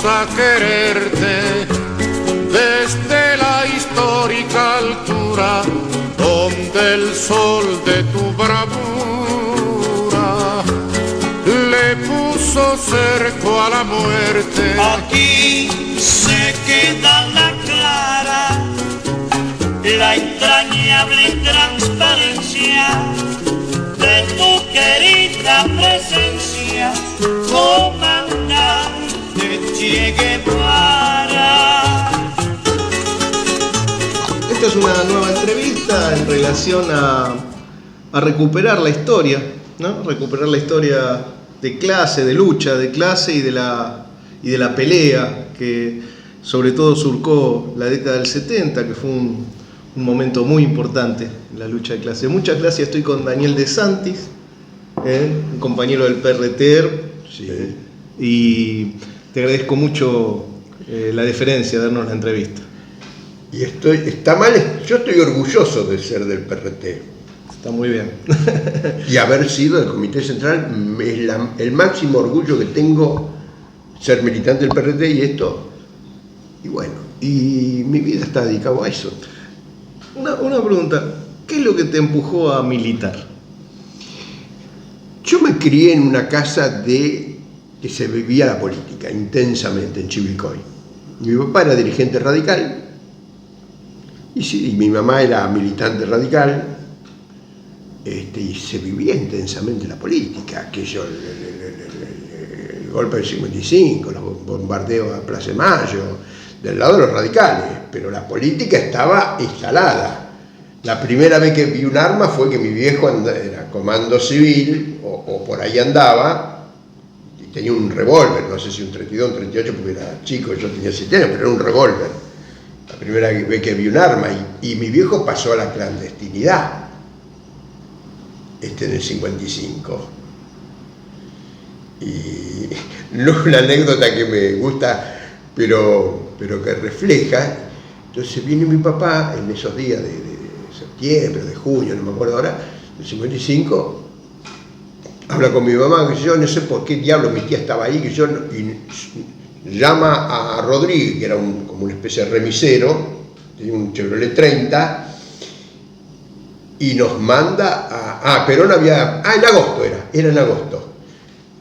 a quererte desde la histórica altura donde el sol de tu bravura le puso cerco a la muerte. Aquí se queda la clara, la entrañable transparencia de tu querida presencia, comandante Che Guevara. Esta es una nueva entrevista en relación a recuperar la historia, ¿no? Recuperar la historia de clase, de lucha de clase y de la pelea que sobre todo surcó la década del 70, que fue un momento muy importante en la lucha de clase. Muchas gracias, estoy con Daniel De Santis, un compañero del PRT, sí. Y te agradezco mucho la deferencia de darnos la entrevista. Y está mal, yo estoy orgulloso de ser del PRT. Está muy bien. Y haber sido del Comité Central es el máximo orgullo que tengo, ser militante del PRT y esto. Y bueno, y mi vida está dedicada a eso. Una pregunta, ¿qué es lo que te empujó a militar? Yo me crié en una casa que se vivía la política intensamente en Chivilcoy. Mi papá era dirigente radical y mi mamá era militante radical, y se vivía intensamente la política, el golpe del 55, los bombardeos a Plaza de Mayo, del lado de los radicales, pero la política estaba instalada. La primera vez que vi un arma fue que mi viejo era comando civil o por ahí andaba y tenía un revólver, no sé si un 32, un 38 porque era chico, yo tenía 7 años, pero era un revólver. La primera vez que vi un arma y mi viejo pasó a la clandestinidad en el 55. Y no es una anécdota que me gusta, pero que refleja. Entonces viene mi papá en esos días de septiembre, de junio, no me acuerdo ahora, del 55, habla con mi mamá, que yo no sé por qué diablo mi tía estaba ahí, y llama a Rodríguez, que era como una especie de remisero, tenía un Chevrolet 30, y nos manda Perón había, en agosto era en agosto,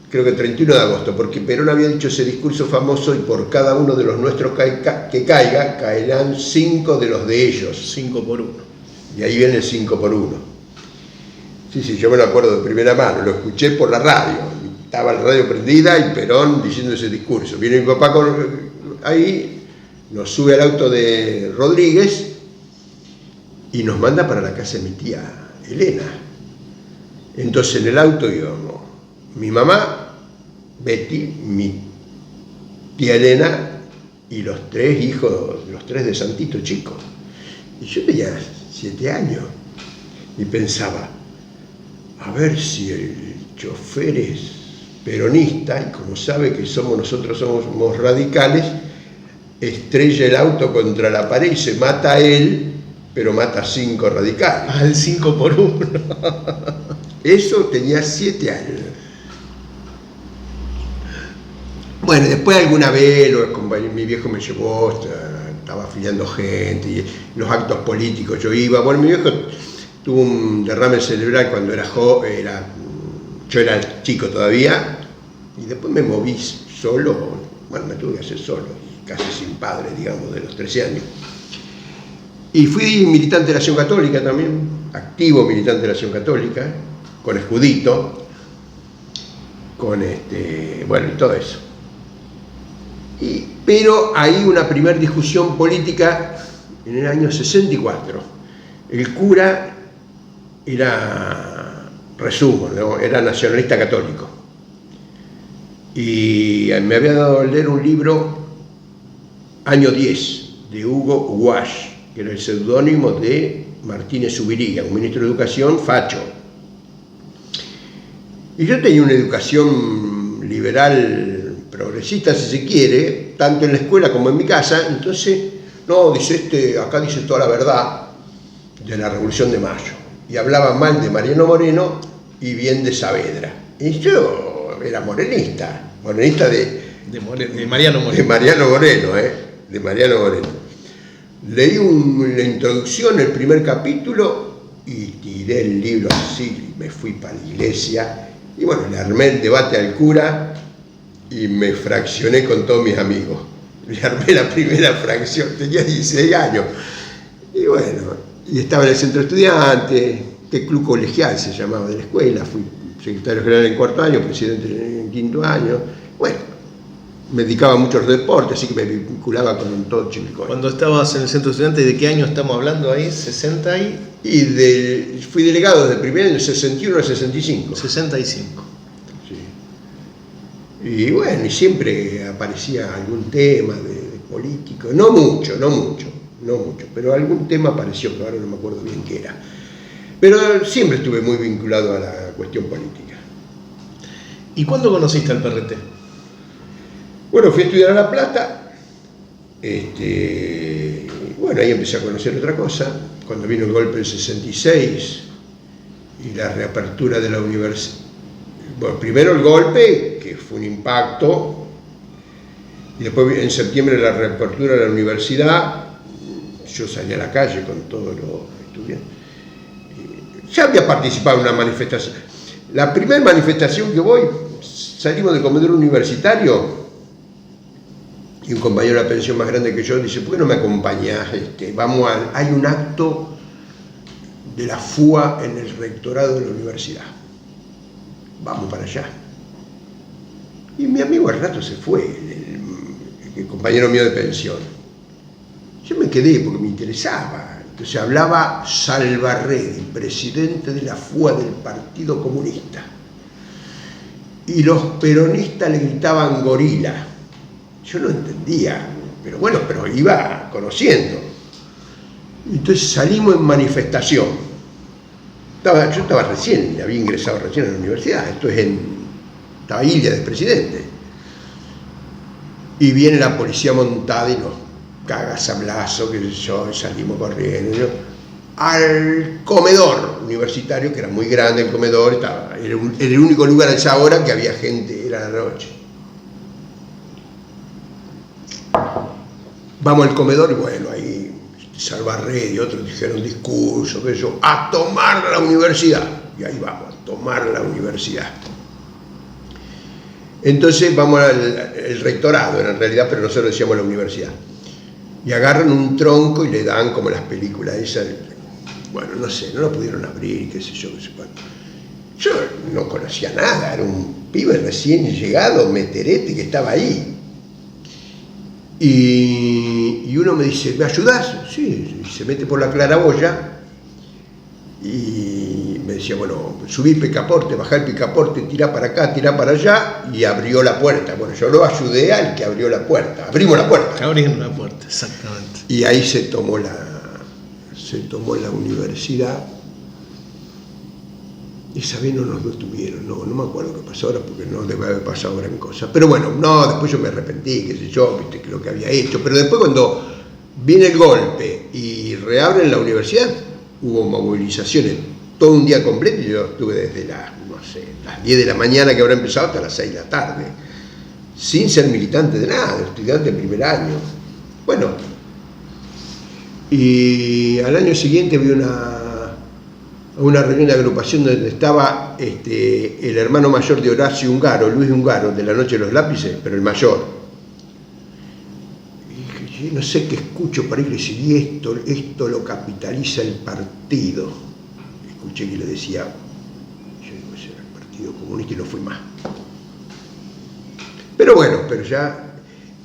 creo que el 31 de agosto, porque Perón había dicho ese discurso famoso, y por cada uno de los nuestros que caiga, caerán 5 de los de ellos. 5 por 1. Y ahí viene el 5 por 1. Sí, yo me lo acuerdo de primera mano, lo escuché por la radio, estaba la radio prendida y Perón diciendo ese discurso. Viene mi papá ahí, nos sube al auto de Rodríguez y nos manda para la casa de mi tía Elena. Entonces en el auto íbamos mi mamá, Betty, mi tía Elena y los 3 hijos, los 3 de Santito chicos. Y yo tenía 7 años y pensaba, a ver si el chofer es peronista y como sabe que nosotros somos radicales, estrella el auto contra la pared y se mata a él, pero mata a 5 radicales. Al 5 por 1. Eso tenía 7 años. Bueno, después alguna vez mi viejo me llevó, estaba afiliando gente, y los actos políticos yo iba. Bueno, mi viejo tuvo un derrame cerebral cuando era joven, yo era chico todavía, y después me moví solo, bueno, me tuve que hacer solo, casi sin padre, digamos, de los 13 años. Y fui militante de la Acción Católica también, activo militante de la Acción Católica, con escudito, bueno, y todo eso. Pero hay una primera discusión política en el año 64. El cura era, resumo, ¿no?, era nacionalista católico. Y me había dado a leer un libro, Año 10, de Hugo Wash, que era el seudónimo de Martínez Ubiriga, un ministro de Educación facho. Y yo tenía una educación liberal progresista, si se quiere, tanto en la escuela como en mi casa. Entonces, no, dice acá dice toda la verdad de la Revolución de Mayo. Y hablaba mal de Mariano Moreno y bien de Saavedra. Y yo era morenista De Mariano Moreno. De Mariano Moreno, de Mariano Moreno. Leí la introducción, el primer capítulo, y tiré el libro así, y me fui para la iglesia, y bueno, le armé el debate al cura, y me fraccioné con todos mis amigos. Le armé la primera fracción, tenía 16 años, y bueno, y estaba en el centro estudiante, el club colegial se llamaba de la escuela, fui secretario general en cuarto año, presidente en quinto año, bueno, me dedicaba mucho al deporte, así que me vinculaba con todo Chivilcoy. Cuando estabas en el centro estudiante, ¿de qué año estamos hablando ahí? ¿60 y...? Fui delegado desde el primer año, 61 al 65. 65. Sí. Y bueno, y siempre aparecía algún tema de político, no mucho, pero algún tema apareció, que ahora no me acuerdo bien qué era. Pero siempre estuve muy vinculado a la cuestión política. ¿Y cuándo conociste al PRT? Bueno, fui a estudiar a La Plata, bueno, ahí empecé a conocer otra cosa, cuando vino el golpe del 66 y la reapertura de la universidad. Bueno, primero el golpe, que fue un impacto, y después en septiembre la reapertura de la universidad. Yo salí a la calle con todos los estudiantes. Ya había participado en una manifestación. La primera manifestación que voy, salimos del comedor universitario, y un compañero de la pensión más grande que yo dice, ¿por qué no me acompañás? Hay un acto de la FUA en el rectorado de la universidad. Vamos para allá. Y mi amigo al rato se fue, el compañero mío de pensión. Yo me quedé porque me interesaba. Entonces hablaba Salvarredi, presidente de la FUA del Partido Comunista. Y los peronistas le gritaban gorila. Yo no entendía, pero bueno, pero iba conociendo. Entonces salimos en manifestación. Yo estaba recién, había ingresado recién a la universidad, estaba Ilia de presidente. Y viene la policía montada y nos caga sablazo, qué sé yo, y salimos corriendo. Al comedor universitario, que era muy grande el comedor, era el único lugar a esa hora que había gente, era la noche. Vamos al comedor y bueno, ahí Salvarredi y otros dijeron discurso, que yo, a tomar la universidad. Y ahí vamos, a tomar la universidad. Entonces vamos al rectorado, en realidad, pero nosotros decíamos la universidad. Y agarran un tronco y le dan como las películas esas. Bueno, no sé, no lo pudieron abrir, qué sé yo, qué sé cuánto. Yo no conocía nada, era un pibe recién llegado, meterete, que estaba ahí. Y uno me dice, ¿me ayudás? Sí, y se mete por la claraboya y me decía, bueno, subí el picaporte, bajá el picaporte, tirá para acá, tirá para allá, y abrió la puerta. Bueno, yo lo ayudé al que abrió la puerta, abrimos la puerta. Abrieron la puerta, exactamente. Y ahí se tomó la universidad. Esa vez no nos detuvieron, no me acuerdo qué pasó ahora, porque no debe haber pasado gran cosa. Pero bueno, no, después yo me arrepentí, qué sé yo, viste, lo que había hecho. Pero después cuando viene el golpe y reabren la universidad, hubo movilizaciones todo un día completo, y yo estuve desde las 10 de la mañana que habrá empezado hasta las 6 de la tarde, sin ser militante de nada, estudiante de primer año. Bueno, y al año siguiente vi una reunión de agrupación donde estaba el hermano mayor de Horacio Ungaro, Luis Ungaro, de La Noche de los Lápices, pero el mayor. Y dije, no sé qué escucho para ir, y decir, y esto lo capitaliza el partido. Escuché que le decía, yo digo, ese era el Partido Comunista, y no fui más. Pero bueno, pero ya.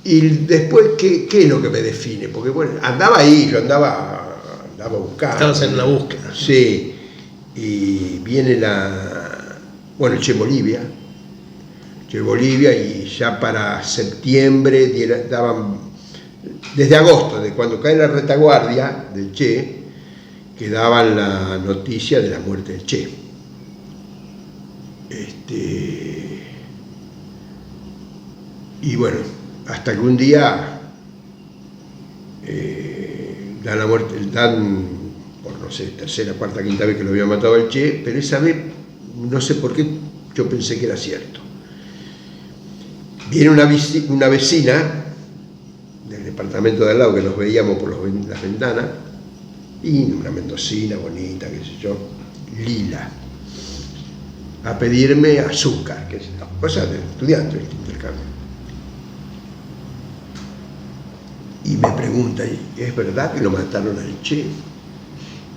Y después, ¿qué es lo que me define? Porque bueno, andaba ahí, yo andaba buscando. Estabas en la búsqueda. Sí. Y viene el Che Bolivia, y ya para septiembre daban, desde agosto, de cuando cae la retaguardia del Che, que daban la noticia de la muerte del Che. Y bueno, hasta que un día dan la muerte, por no sé, tercera, cuarta, quinta vez que lo había matado el Che, pero esa vez, no sé por qué, yo pensé que era cierto. Viene una vecina del departamento de al lado, que nos veíamos por las ventanas, y una mendocina bonita, qué sé yo, Lila, a pedirme azúcar, qué sé yo, cosas de estudiante, el intercambio. Y me pregunta, ¿es verdad que lo mataron al Che?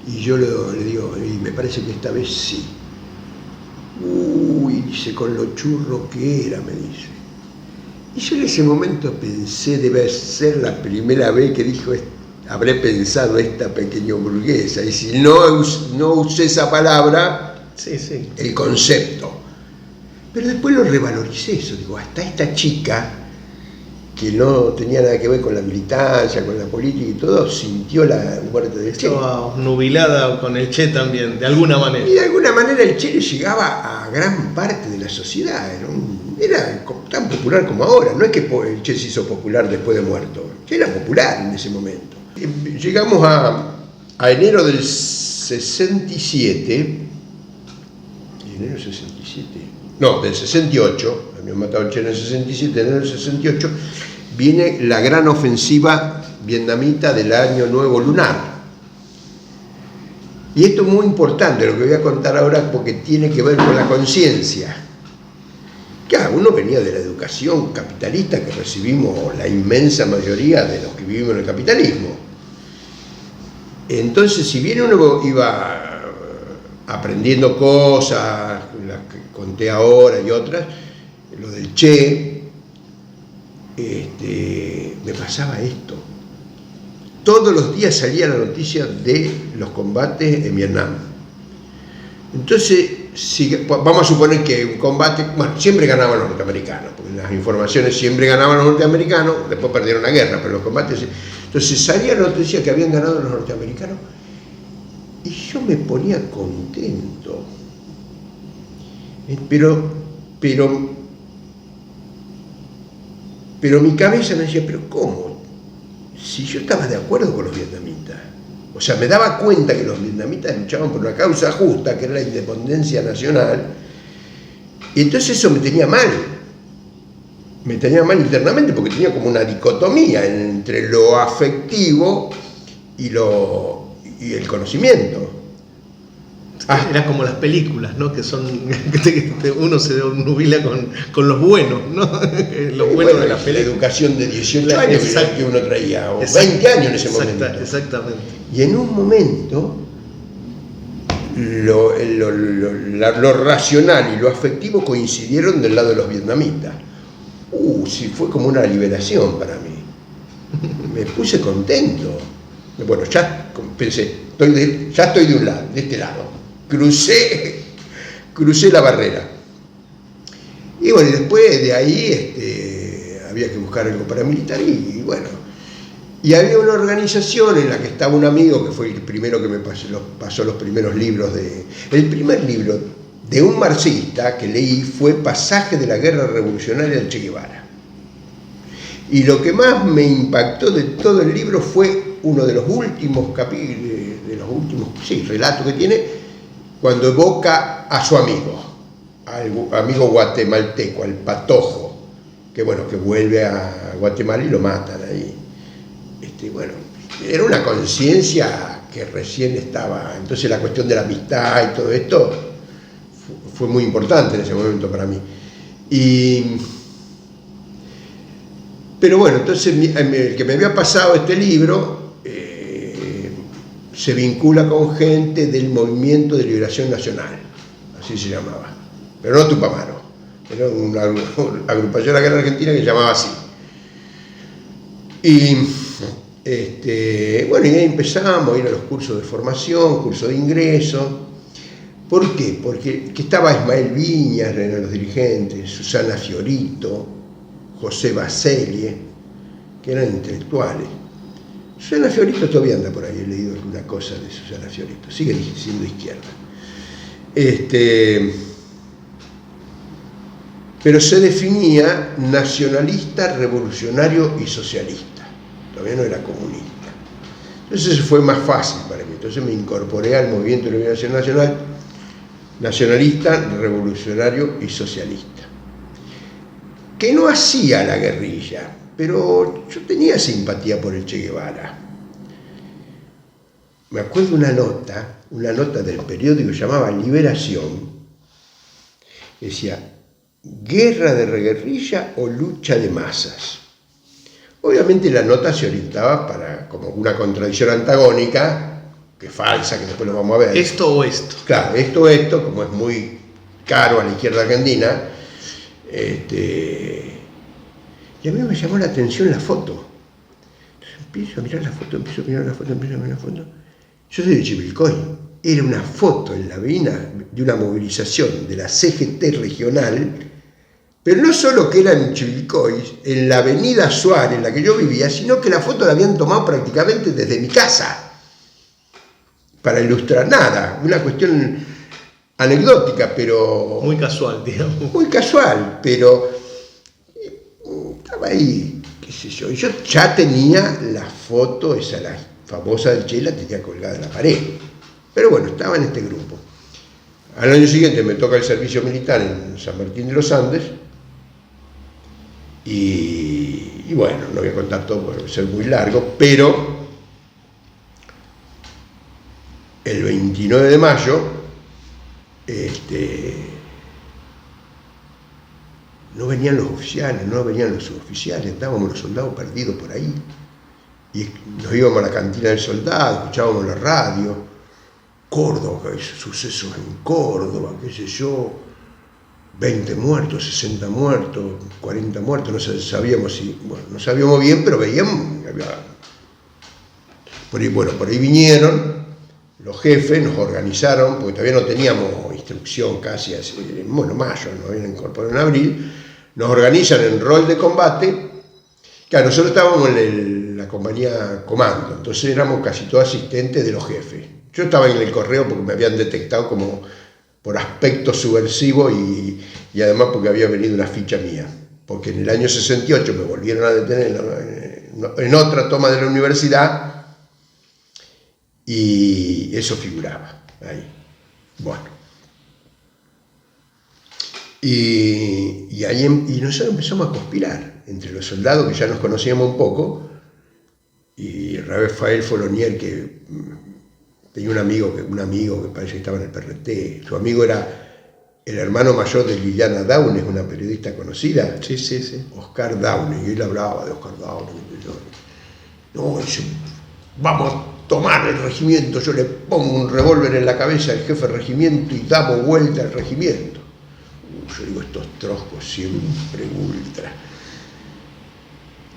Y yo le digo, y me parece que esta vez sí. Uy, dice, con lo churro que era, me dice. Y yo en ese momento pensé, debe ser la primera vez que dijo, habré pensado esta pequeña burguesa. Y si no usé esa palabra, Sí, sí. el concepto. Pero después lo revaloricé eso, digo, hasta esta chica, que no tenía nada que ver con la militancia, con la política y todo, sintió la muerte del Che. Estaba nubilada con el Che también, de alguna manera. Y de alguna manera el Che le llegaba a gran parte de la sociedad, era tan popular como ahora, no es que el Che se hizo popular después de muerto, el Che era popular en ese momento. Llegamos a enero del 67, enero del 67, no, del 68, habían matado al Che en el 67, en enero del 68, viene la gran ofensiva vietnamita del Año Nuevo Lunar. Y esto es muy importante, lo que voy a contar ahora, porque tiene que ver con la conciencia. Claro, uno venía de la educación capitalista que recibimos la inmensa mayoría de los que vivimos en el capitalismo. Entonces, si bien uno iba aprendiendo cosas, las que conté ahora y otras, lo del Che, me pasaba esto. Todos los días salía la noticia de los combates en Vietnam. Entonces, vamos a suponer que un combate, bueno, siempre ganaban los norteamericanos, porque las informaciones siempre ganaban los norteamericanos, después perdieron la guerra, pero los combates... Entonces salía la noticia que habían ganado los norteamericanos y yo me ponía contento. Pero mi cabeza me decía, ¿pero cómo? Si yo estaba de acuerdo con los vietnamitas. O sea, me daba cuenta que los vietnamitas luchaban por una causa justa, que era la independencia nacional, y entonces eso me tenía mal internamente, porque tenía como una dicotomía entre lo afectivo y el conocimiento. Era como las películas, ¿no? Que son, uno se nubila con los buenos, ¿no? Los buenos de la película. La educación de 18 años que uno traía, o 20 años en ese momento. Exactamente. Y en un momento, lo racional y lo afectivo coincidieron del lado de los vietnamitas. Sí, fue como una liberación para mí. Me puse contento. Bueno, ya pensé, ya estoy de un lado, de este lado. Crucé la barrera. Y bueno, y después de ahí había que buscar algo paramilitar y bueno. Y había una organización en la que estaba un amigo que fue el primero que me pasó los primeros libros el primer libro de un marxista que leí fue Pasaje de la Guerra Revolucionaria del Che Guevara. Y lo que más me impactó de todo el libro fue uno de los últimos relatos que tiene, cuando evoca a su amigo, al amigo guatemalteco, al Patojo, que bueno, que vuelve a Guatemala y lo matan ahí. Bueno, era una conciencia que recién estaba, entonces la cuestión de la amistad y todo esto fue muy importante en ese momento para mí. Pero bueno, entonces el que me había pasado este libro se vincula con gente del Movimiento de Liberación Nacional, así se llamaba, pero no Tupamaro, era una agrupación acá en Argentina que se llamaba así. Bueno, y ahí empezamos a ir a los cursos de formación, cursos de ingreso. ¿Por qué? Porque estaba Ismael Viñas, eran los dirigentes, Susana Fiorito, José Baselie, que eran intelectuales. Susana Fiorito todavía anda por ahí, he leído alguna cosa de Susana Fiorito, sigue siendo izquierda. Pero se definía nacionalista, revolucionario y socialista. Todavía no era comunista. Entonces fue más fácil para mí. Entonces me incorporé al Movimiento de Liberación Nacional, nacionalista, revolucionario y socialista. que no hacía la guerrilla, pero yo tenía simpatía por el Che Guevara. Me acuerdo una nota del periódico que llamaba Liberación, decía, ¿guerra de guerrilla o lucha de masas? Obviamente la nota se orientaba para como una contradicción antagónica, que es falsa, que después lo vamos a ver. ¿Esto o esto? Claro, esto, como es muy caro a la izquierda argentina, y a mí me llamó la atención la foto. Entonces empiezo a mirar la foto. Yo soy de Chivilcoy. Era una foto en la avenida de una movilización de la CGT regional, pero no solo que era en Chivilcoy, en la avenida Suárez, en la que yo vivía, sino que la foto la habían tomado prácticamente desde mi casa, para ilustrar nada, una cuestión anecdótica, pero... Muy casual, digamos. Muy casual, pero estaba ahí, qué sé yo. Yo ya tenía la foto, esa la famosa del Che, la tenía colgada en la pared. Pero bueno, estaba en este grupo. Al año siguiente me toca el servicio militar en San Martín de los Andes. Y bueno, no voy a contar todo porque va a ser muy largo, pero el 29 de mayo no venían los oficiales, no venían los suboficiales, estábamos los soldados perdidos por ahí. Y nos íbamos a la cantina del soldado, escuchábamos la radio, Córdoba, sucesos en Córdoba, qué sé yo, 20 muertos, 60 muertos, 40 muertos, no sabíamos si, bueno, no sabíamos bien, pero veíamos, por ahí vinieron los jefes, nos organizaron, porque todavía no teníamos instrucción casi, bueno, mayo, nos habían incorporado en abril, nos organizan en rol de combate. Claro, nosotros estábamos en la compañía comando, entonces éramos casi todos asistentes de los jefes. Yo estaba en el correo porque me habían detectado como por aspecto subversivo y además porque había venido una ficha mía. Porque en el año 68 me volvieron a detener en otra toma de la universidad y eso figuraba ahí. Bueno. Y nosotros empezamos a conspirar entre los soldados que ya nos conocíamos un poco y Rafael Folonier, que tenía un amigo que parece que estaba en el PRT. Su amigo era el hermano mayor de Liliana Downes, una periodista conocida. Sí. Oscar Downes, y él hablaba de Oscar Downes. No, dice, vamos a tomar el regimiento, yo le pongo un revólver en la cabeza al jefe de regimiento y damos vuelta al regimiento. Yo digo, estos troscos siempre ultra.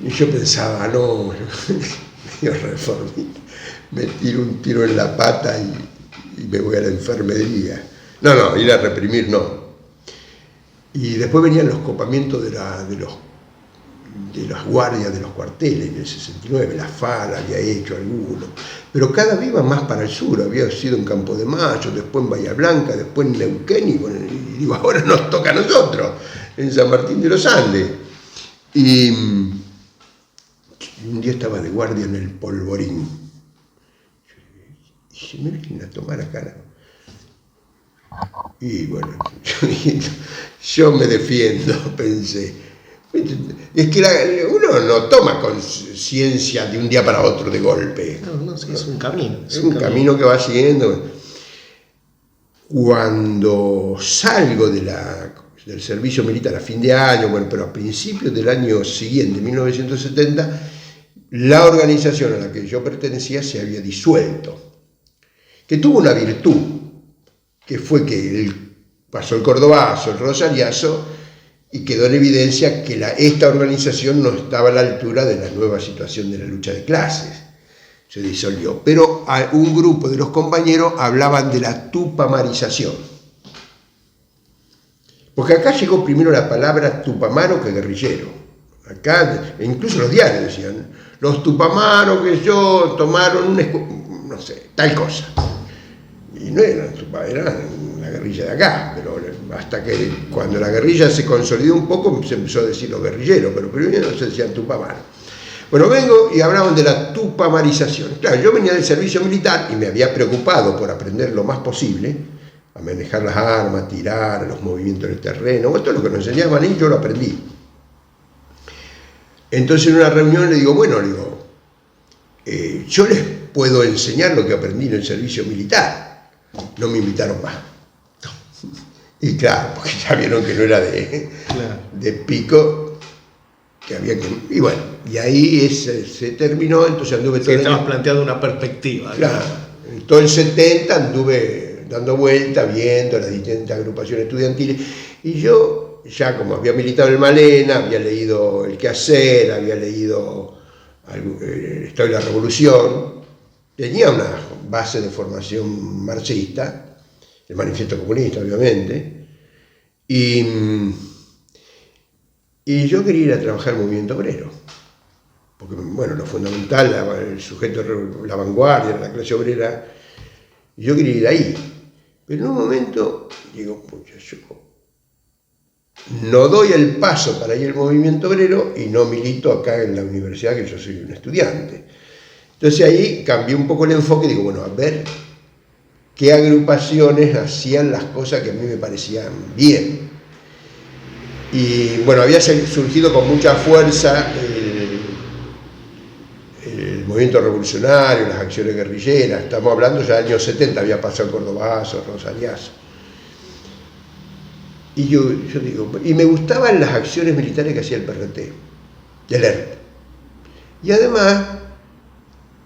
Y yo pensaba, no, yo reformista, me tiro un tiro en la pata y me voy a la enfermería. No, ir a reprimir no. Y después venían los copamientos de las guardias de los cuarteles en el 69, la FAL había hecho algunos, pero cada vez iba más para el sur, había sido en Campo de Mayo, después en Bahía Blanca, después en Neuquén, y digo, ahora nos toca a nosotros, en San Martín de los Andes. Y un día estaba de guardia en el Polvorín, y se me vienen a tomar acá. Y bueno, yo me defiendo, pensé. Es que uno no toma conciencia de un día para otro de golpe. No, sí, es un camino. Es un camino que va siguiendo. Cuando salgo del servicio militar a fin de año, bueno, pero a principios del año siguiente, 1970, la organización a la que yo pertenecía se había disuelto, que tuvo una virtud, que fue que pasó el Cordobazo, el Rosariazo, y quedó en evidencia que esta organización no estaba a la altura de la nueva situación de la lucha de clases. Se disolvió. Pero un grupo de los compañeros hablaban de la tupamarización. Porque acá llegó primero la palabra tupamaro que guerrillero. Acá, incluso los diarios decían, los tupamaros que yo tomaron, no sé, tal cosa. Y no eran la guerrilla de acá, pero hasta que cuando la guerrilla se consolidó un poco se empezó a decir los guerrilleros, pero primero se decían tupamaros. Bueno, vengo y hablaban de la tupamarización. Claro, yo venía del servicio militar y me había preocupado por aprender lo más posible a manejar las armas, tirar, los movimientos en el terreno, esto es lo que nos enseñaban y yo lo aprendí. Entonces en una reunión le digo, bueno, yo les puedo enseñar lo que aprendí en el servicio militar. No me invitaron más. Y claro, porque ya vieron que no era de Pico, que había que... Y bueno, y ahí se terminó, entonces anduve todo el estabas año... planteando una perspectiva. Claro, todo el 70 anduve dando vueltas, viendo las distintas agrupaciones estudiantiles, y yo, ya como había militado en el Malena, había leído El Quehacer, había leído Estoy la Revolución, tenía una base de formación marxista, el Manifiesto Comunista, obviamente, y yo quería ir a trabajar en el movimiento obrero, porque, bueno, lo fundamental, el sujeto, la vanguardia, la clase obrera, yo quería ir ahí. Pero en un momento digo, pucha, yo no doy el paso para ir al movimiento obrero y no milito acá en la universidad, que yo soy un estudiante. Entonces ahí cambié un poco el enfoque y digo, bueno, a ver qué agrupaciones hacían las cosas que a mí me parecían bien. Y bueno, había surgido con mucha fuerza el movimiento revolucionario, las acciones guerrilleras. Estamos hablando ya del año 70, había pasado Cordobazo, Rosariazo. Y yo digo, y me gustaban las acciones militares que hacía el PRT, el ERP. Y además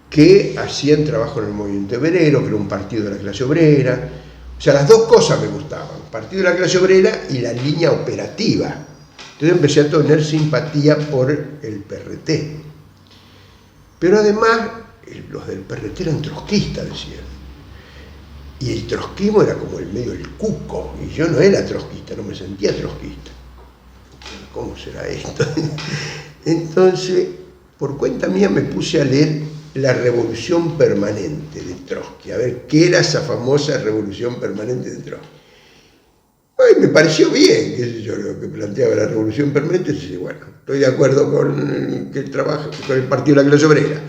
que hacían trabajo en el movimiento obrero, que era un partido de la clase obrera. O sea, las dos cosas me gustaban, partido de la clase obrera y la línea operativa. Entonces empecé a tener simpatía por el PRT. Pero además, los del PRT eran trotskistas, decían. Y el trotskismo era como el medio del cuco, y yo no era trotskista, no me sentía trotskista. ¿Cómo será esto? Entonces, por cuenta mía me puse a leer La Revolución Permanente de Trotsky, a ver qué era esa famosa Revolución Permanente de Trotsky. Ay, me pareció bien, qué sé yo, lo que planteaba la Revolución Permanente. Y bueno, estoy de acuerdo con que trabaja con el Partido de la Clase Obrera,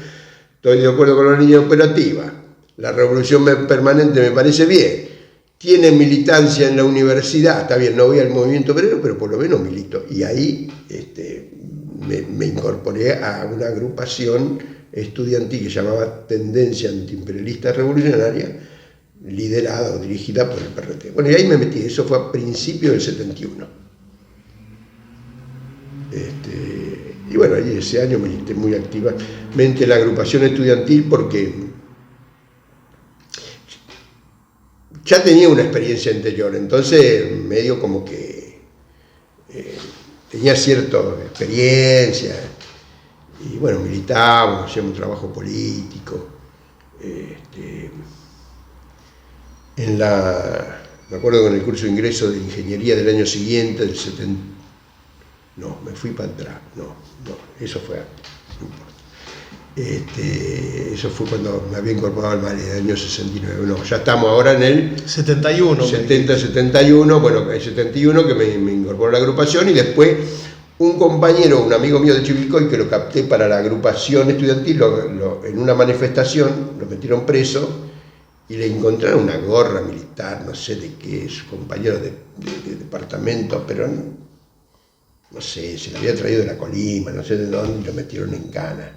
estoy de acuerdo con la línea operativa, la Revolución Permanente me parece bien, tiene militancia en la universidad, está bien, no voy al movimiento obrero, pero por lo menos milito. Y ahí me incorporé a una agrupación estudiantil que se llamaba Tendencia Antiimperialista Revolucionaria, liderada o dirigida por el PRT. Bueno, y ahí me metí, eso fue a principios del 71. Y bueno, ahí ese año milité muy activamente la agrupación estudiantil porque ya tenía una experiencia anterior, entonces medio como que tenía cierta experiencia, y bueno, militábamos, hacíamos trabajo político. Me acuerdo con el curso de ingreso de ingeniería del año siguiente, del 70, no, me fui para atrás, no, eso fue antes, no importa. Eso fue cuando me había incorporado al MALE, del año 69, no, ya estamos ahora en el 71. 71, bueno, el 71 que me incorporó a la agrupación, y después un compañero, un amigo mío de Chivilcoy, que lo capté para la agrupación estudiantil, en una manifestación, lo metieron preso, y le encontraron una gorra militar, no sé de qué, su compañero de departamento, pero no sé, se la había traído de la Colima, no sé de dónde, y lo metieron en cana.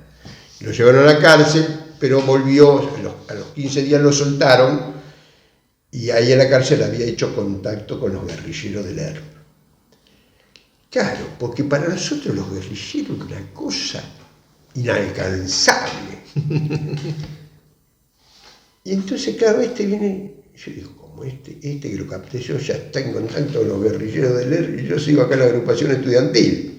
Lo llevaron a la cárcel, pero volvió, a los 15 días lo soltaron, y ahí en la cárcel había hecho contacto con los guerrilleros del ERP. Claro, porque para nosotros los guerrilleros es una cosa inalcanzable. Y entonces, claro, viene, yo digo, como este que lo capté yo ya está en contacto con los guerrilleros del ERP, y yo sigo acá en la agrupación estudiantil.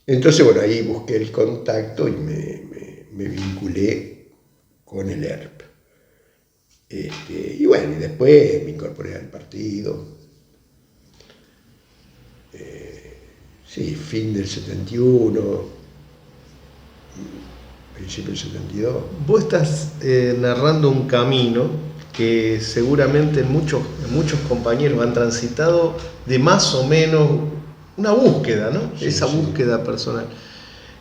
Entonces, bueno, ahí busqué el contacto y me vinculé con el ERP. Y bueno, y después me incorporé al partido. Sí, fin del 71, principio del 72. Vos estás narrando un camino que seguramente muchos compañeros han transitado de más o menos una búsqueda, ¿no? Sí, esa sí. búsqueda personal.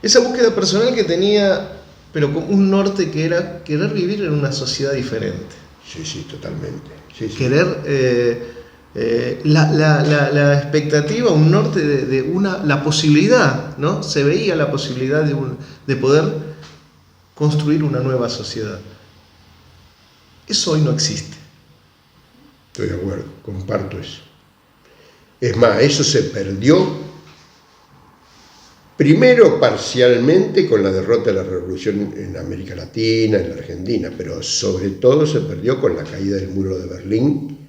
Esa búsqueda personal que tenía, pero con un norte que era querer vivir en una sociedad diferente. Sí, totalmente. Sí. Querer la expectativa, un norte la posibilidad, ¿no? Se veía la posibilidad de poder construir una nueva sociedad. Eso hoy no existe. Estoy de acuerdo, comparto eso. Es más, eso se perdió primero parcialmente con la derrota de la revolución en América Latina, en la Argentina, pero sobre todo se perdió con la caída del muro de Berlín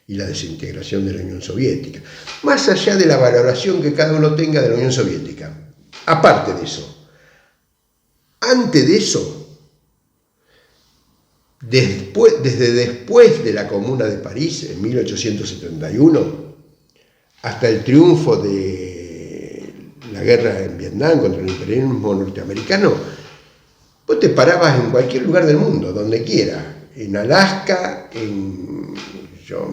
y la desintegración de la Unión Soviética. Más allá de la valoración que cada uno tenga de la Unión Soviética, aparte de eso, antes de eso, desde después de la Comuna de París, en 1871, hasta el triunfo de la guerra en Vietnam contra el imperialismo norteamericano, vos te parabas en cualquier lugar del mundo, donde quiera, en Alaska, en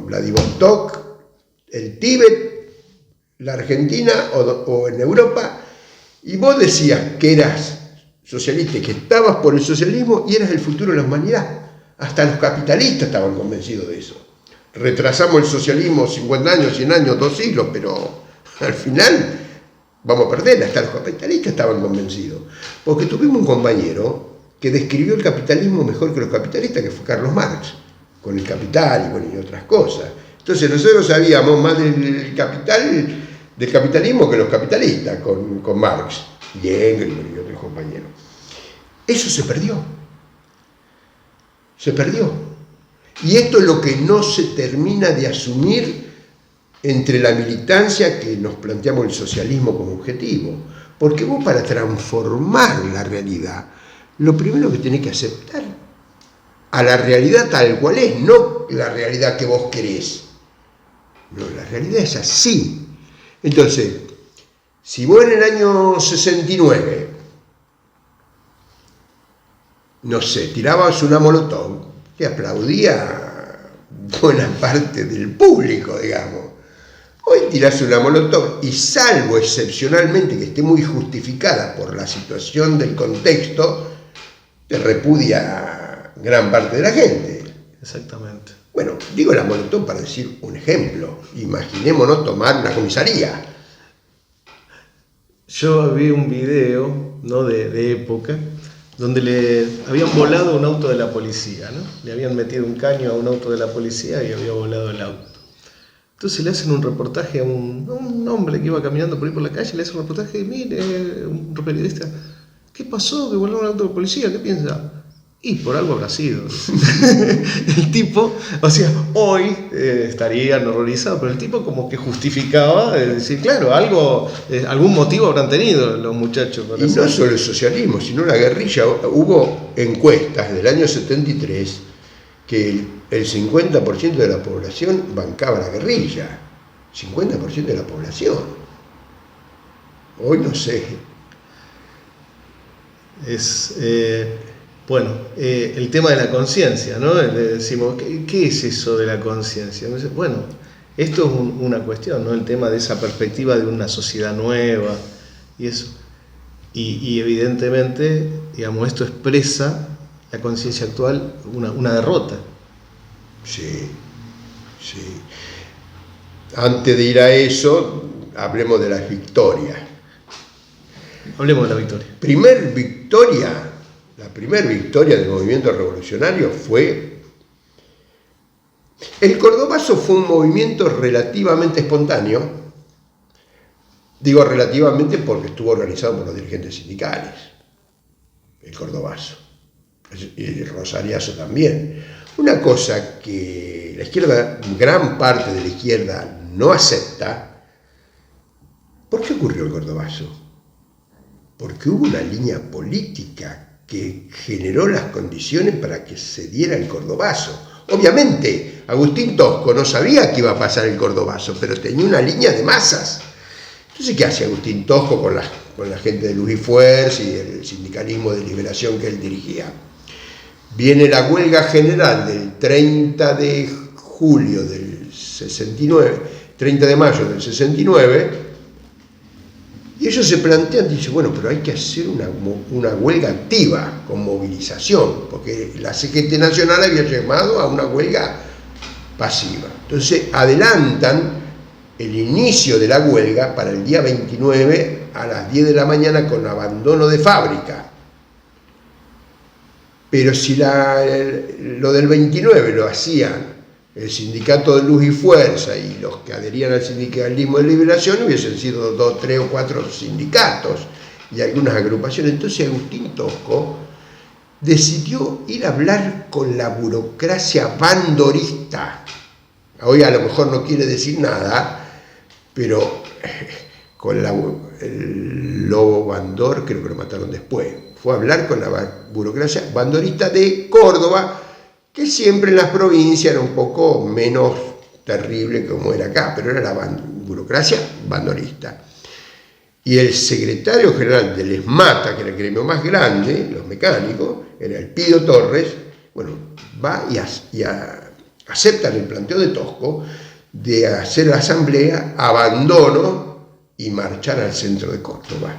Vladivostok, el Tíbet, la Argentina o en Europa, y vos decías que eras socialista, que estabas por el socialismo y eras el futuro de la humanidad. Hasta los capitalistas estaban convencidos de eso. Retrasamos el socialismo 50 años, 100 años, 2 siglos, pero al final vamos a perder. Hasta los capitalistas estaban convencidos. Porque tuvimos un compañero que describió el capitalismo mejor que los capitalistas, que fue Carlos Marx, con el capital y otras cosas. Entonces nosotros sabíamos más del capitalismo que los capitalistas, con Marx y Engels y otros compañeros. Eso se perdió. Se perdió. Y esto es lo que no se termina de asumir entre la militancia que nos planteamos el socialismo como objetivo. Porque vos, para transformar la realidad, lo primero que tenés que aceptar a la realidad tal cual es, no la realidad que vos querés. No, la realidad es así. Entonces, si vos en el año 69, no sé, tirabas una molotov, te aplaudía buena parte del público, digamos. Hoy tirás una molotov y, salvo excepcionalmente que esté muy justificada por la situación del contexto, te repudia gran parte de la gente. Exactamente. Bueno, digo la molotov para decir un ejemplo. Imaginémonos tomar una comisaría. Yo vi un video, ¿no?, de época, donde le habían volado un auto de la policía, ¿no? Le habían metido un caño a un auto de la policía y había volado el auto. Entonces le hacen un reportaje a un hombre que iba caminando por ahí por la calle, le hacen un reportaje y mire, un periodista, ¿qué pasó? ¿Que volaron un auto de policía? ¿Qué piensa? Y por algo habrá sido. El tipo, o sea, hoy estarían horrorizados, pero el tipo como que justificaba, decir, claro, algún motivo habrán tenido los muchachos. Y no solo el socialismo, sino la guerrilla. Hubo encuestas del año 73 que el 50% de la población bancaba la guerrilla. 50% de la población. Hoy no sé. Bueno, el tema de la conciencia, ¿no? Le decimos, ¿qué es eso de la conciencia? Bueno, esto es una cuestión, ¿no? El tema de esa perspectiva de una sociedad nueva y eso. Y evidentemente, digamos, esto expresa la conciencia actual, una derrota. Sí. Antes de ir a eso, hablemos de las victorias. Hablemos de la victoria. La primera victoria del movimiento revolucionario fue... El Cordobazo fue un movimiento relativamente espontáneo. Digo relativamente porque estuvo organizado por los dirigentes sindicales. El Cordobazo. Y el Rosariazo también. Una cosa que la izquierda, gran parte de la izquierda, no acepta. ¿Por qué ocurrió el Cordobazo? Porque hubo una línea política que generó las condiciones para que se diera el Cordobazo. Obviamente, Agustín Tosco no sabía que iba a pasar el Cordobazo, pero tenía una línea de masas. Entonces, ¿qué hace Agustín Tosco con la gente de Luis Fuerz y el sindicalismo de liberación que él dirigía? Viene la huelga general del 30 de julio del 69, 30 de mayo del 69, y ellos se plantean, dicen, bueno, pero hay que hacer una huelga activa, con movilización, porque la CGT Nacional había llamado a una huelga pasiva. Entonces adelantan el inicio de la huelga para el día 29 a las 10 de la mañana con abandono de fábrica. Pero si lo del 29 lo hacían el sindicato de Luz y Fuerza y los que adherían al sindicalismo de liberación, hubiesen sido 2, 3 o 4 sindicatos y algunas agrupaciones. Entonces Agustín Tosco decidió ir a hablar con la burocracia bandorista. Hoy a lo mejor no quiere decir nada, pero con el Lobo Bandor creo que lo mataron después. Fue a hablar con la burocracia bandorista de Córdoba, que siempre en las provincias era un poco menos terrible como era acá, pero era la burocracia bandorista. Y el secretario general del ESMATA, que era el gremio más grande, los mecánicos, era el Pido Torres. Bueno, va y aceptan el planteo de Tosco de hacer la asamblea, abandono y marchar al centro de Córdoba.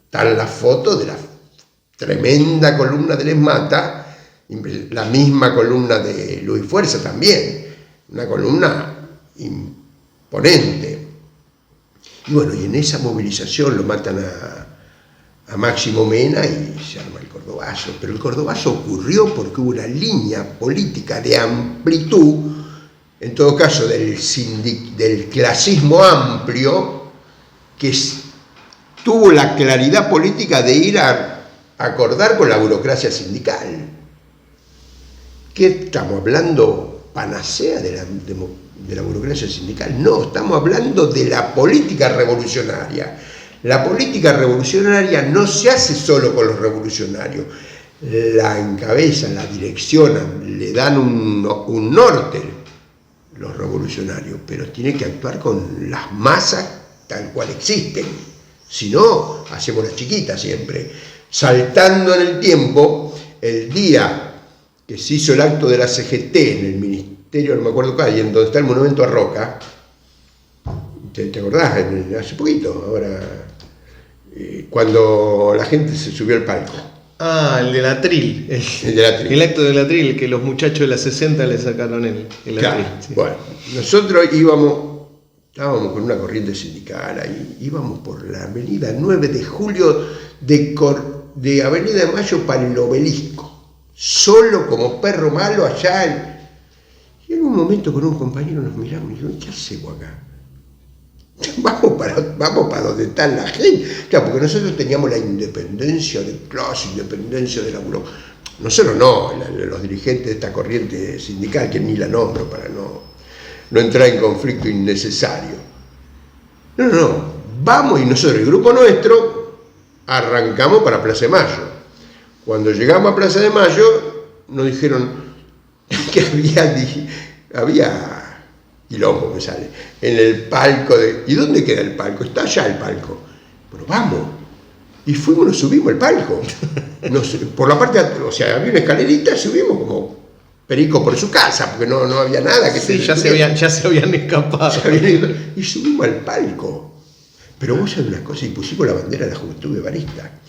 Están las fotos de la tremenda columna del ESMATA, la misma columna de Luz y Fuerza también, una columna imponente. Y bueno, y en esa movilización lo matan a Máximo Mena y se arma el Cordobazo. Pero el Cordobazo ocurrió porque hubo una línea política de amplitud, en todo caso del clasismo amplio, que tuvo la claridad política de ir a acordar con la burocracia sindical. ¿Qué estamos hablando? ¿Panacea de la burocracia sindical? No, estamos hablando de la política revolucionaria. La política revolucionaria no se hace solo con los revolucionarios. La encabezan, la direccionan, le dan un norte los revolucionarios, pero tiene que actuar con las masas tal cual existen. Si no, hacemos la chiquita siempre. Saltando en el tiempo, el día que se hizo el acto de la CGT en el ministerio, no me acuerdo cuál, y en donde está el monumento a Roca, ¿te acordás? Hace poquito, ahora, cuando la gente se subió al palco. Ah, el del atril. El del atril. El acto del atril, que los muchachos de la 60 le sacaron el claro, atril. Sí. Bueno, nosotros estábamos con una corriente sindical ahí, íbamos por la avenida 9 de julio de Avenida de Mayo para el Obelisco, solo como perro malo allá. Y en un momento con un compañero nos miramos y dijimos, ¿qué hacemos acá? Vamos para donde está la gente. Claro, porque nosotros teníamos la independencia de clase, independencia de la burocracia. Nosotros no, los dirigentes de esta corriente sindical, que ni la nombro para no entrar en conflicto innecesario. No, vamos, y nosotros, el grupo nuestro, arrancamos para Plaza de Mayo. Cuando llegamos a Plaza de Mayo, nos dijeron que había quilombo, me sale, en el palco ¿y dónde queda el palco? Está allá el palco. Pero vamos. Y fuimos, nos subimos el palco. Por la parte, o sea, había una escalerita, subimos como perico por su casa, porque no había nada que sí, ya se habían escapado. Y subimos al palco. Pero vos sabés una cosa, y pusimos la bandera de la Juventud Guevarista.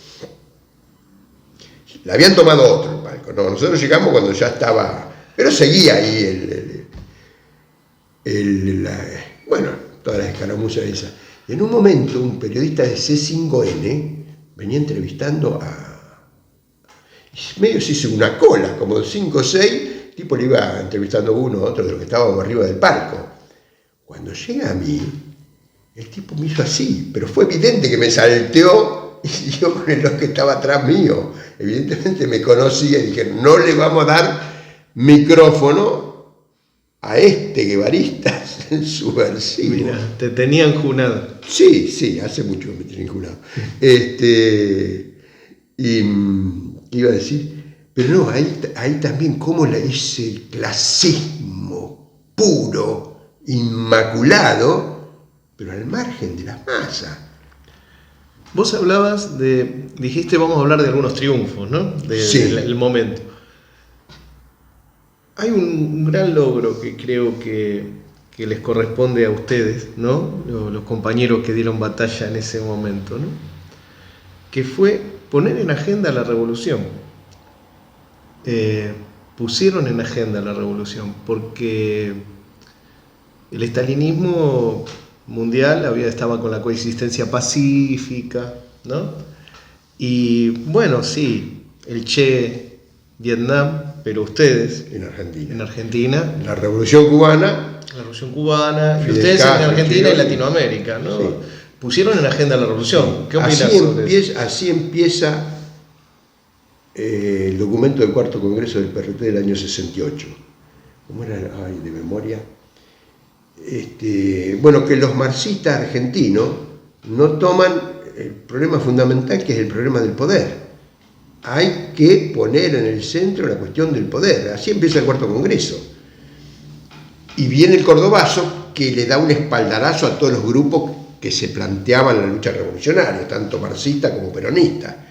La habían tomado otro el palco. No, nosotros llegamos cuando ya estaba, pero seguía ahí bueno, todas las escaramuzas esas. Y en un momento un periodista de C5N venía entrevistando y medio se hizo una cola, como 5 o 6, el tipo le iba entrevistando uno a otro de los que estábamos arriba del palco. Cuando llega a mí, el tipo me hizo así, pero fue evidente que me salteó y yo con los que estaba atrás mío. Evidentemente me conocía y dije, no le vamos a dar micrófono a este guevarista subversivo. Mira, te tenían junado. Sí, hace mucho que me tenían junado. Y iba a decir, pero no, ahí también como ese clasismo puro, inmaculado, pero al margen de las masas. Vos hablabas dijiste vamos a hablar de algunos triunfos, ¿no? Sí. Del momento. Hay un gran logro que creo que les corresponde a ustedes, ¿no? Los compañeros que dieron batalla en ese momento, ¿no? Que fue poner en agenda la revolución. Pusieron en agenda la revolución, porque el estalinismo mundial estaba con la coexistencia pacífica, ¿no? Y bueno, sí, el Che, Vietnam, pero ustedes En Argentina. en Argentina, La Revolución Cubana. la Revolución Cubana, y Fidel ustedes Castro, en Argentina y Chile. Latinoamérica, ¿no? Sí. Pusieron en agenda la revolución. ¿Qué opinas sobre eso? Así empieza el documento del cuarto congreso del PRT del año 68. ¿Cómo era? Ay, de memoria. Bueno, que los marxistas argentinos no toman el problema fundamental, que es el problema del poder. Hay que poner en el centro la cuestión del poder. Así empieza el cuarto congreso. Y viene el Cordobazo, que le da un espaldarazo a todos los grupos que se planteaban la lucha revolucionaria, tanto marxista como peronista.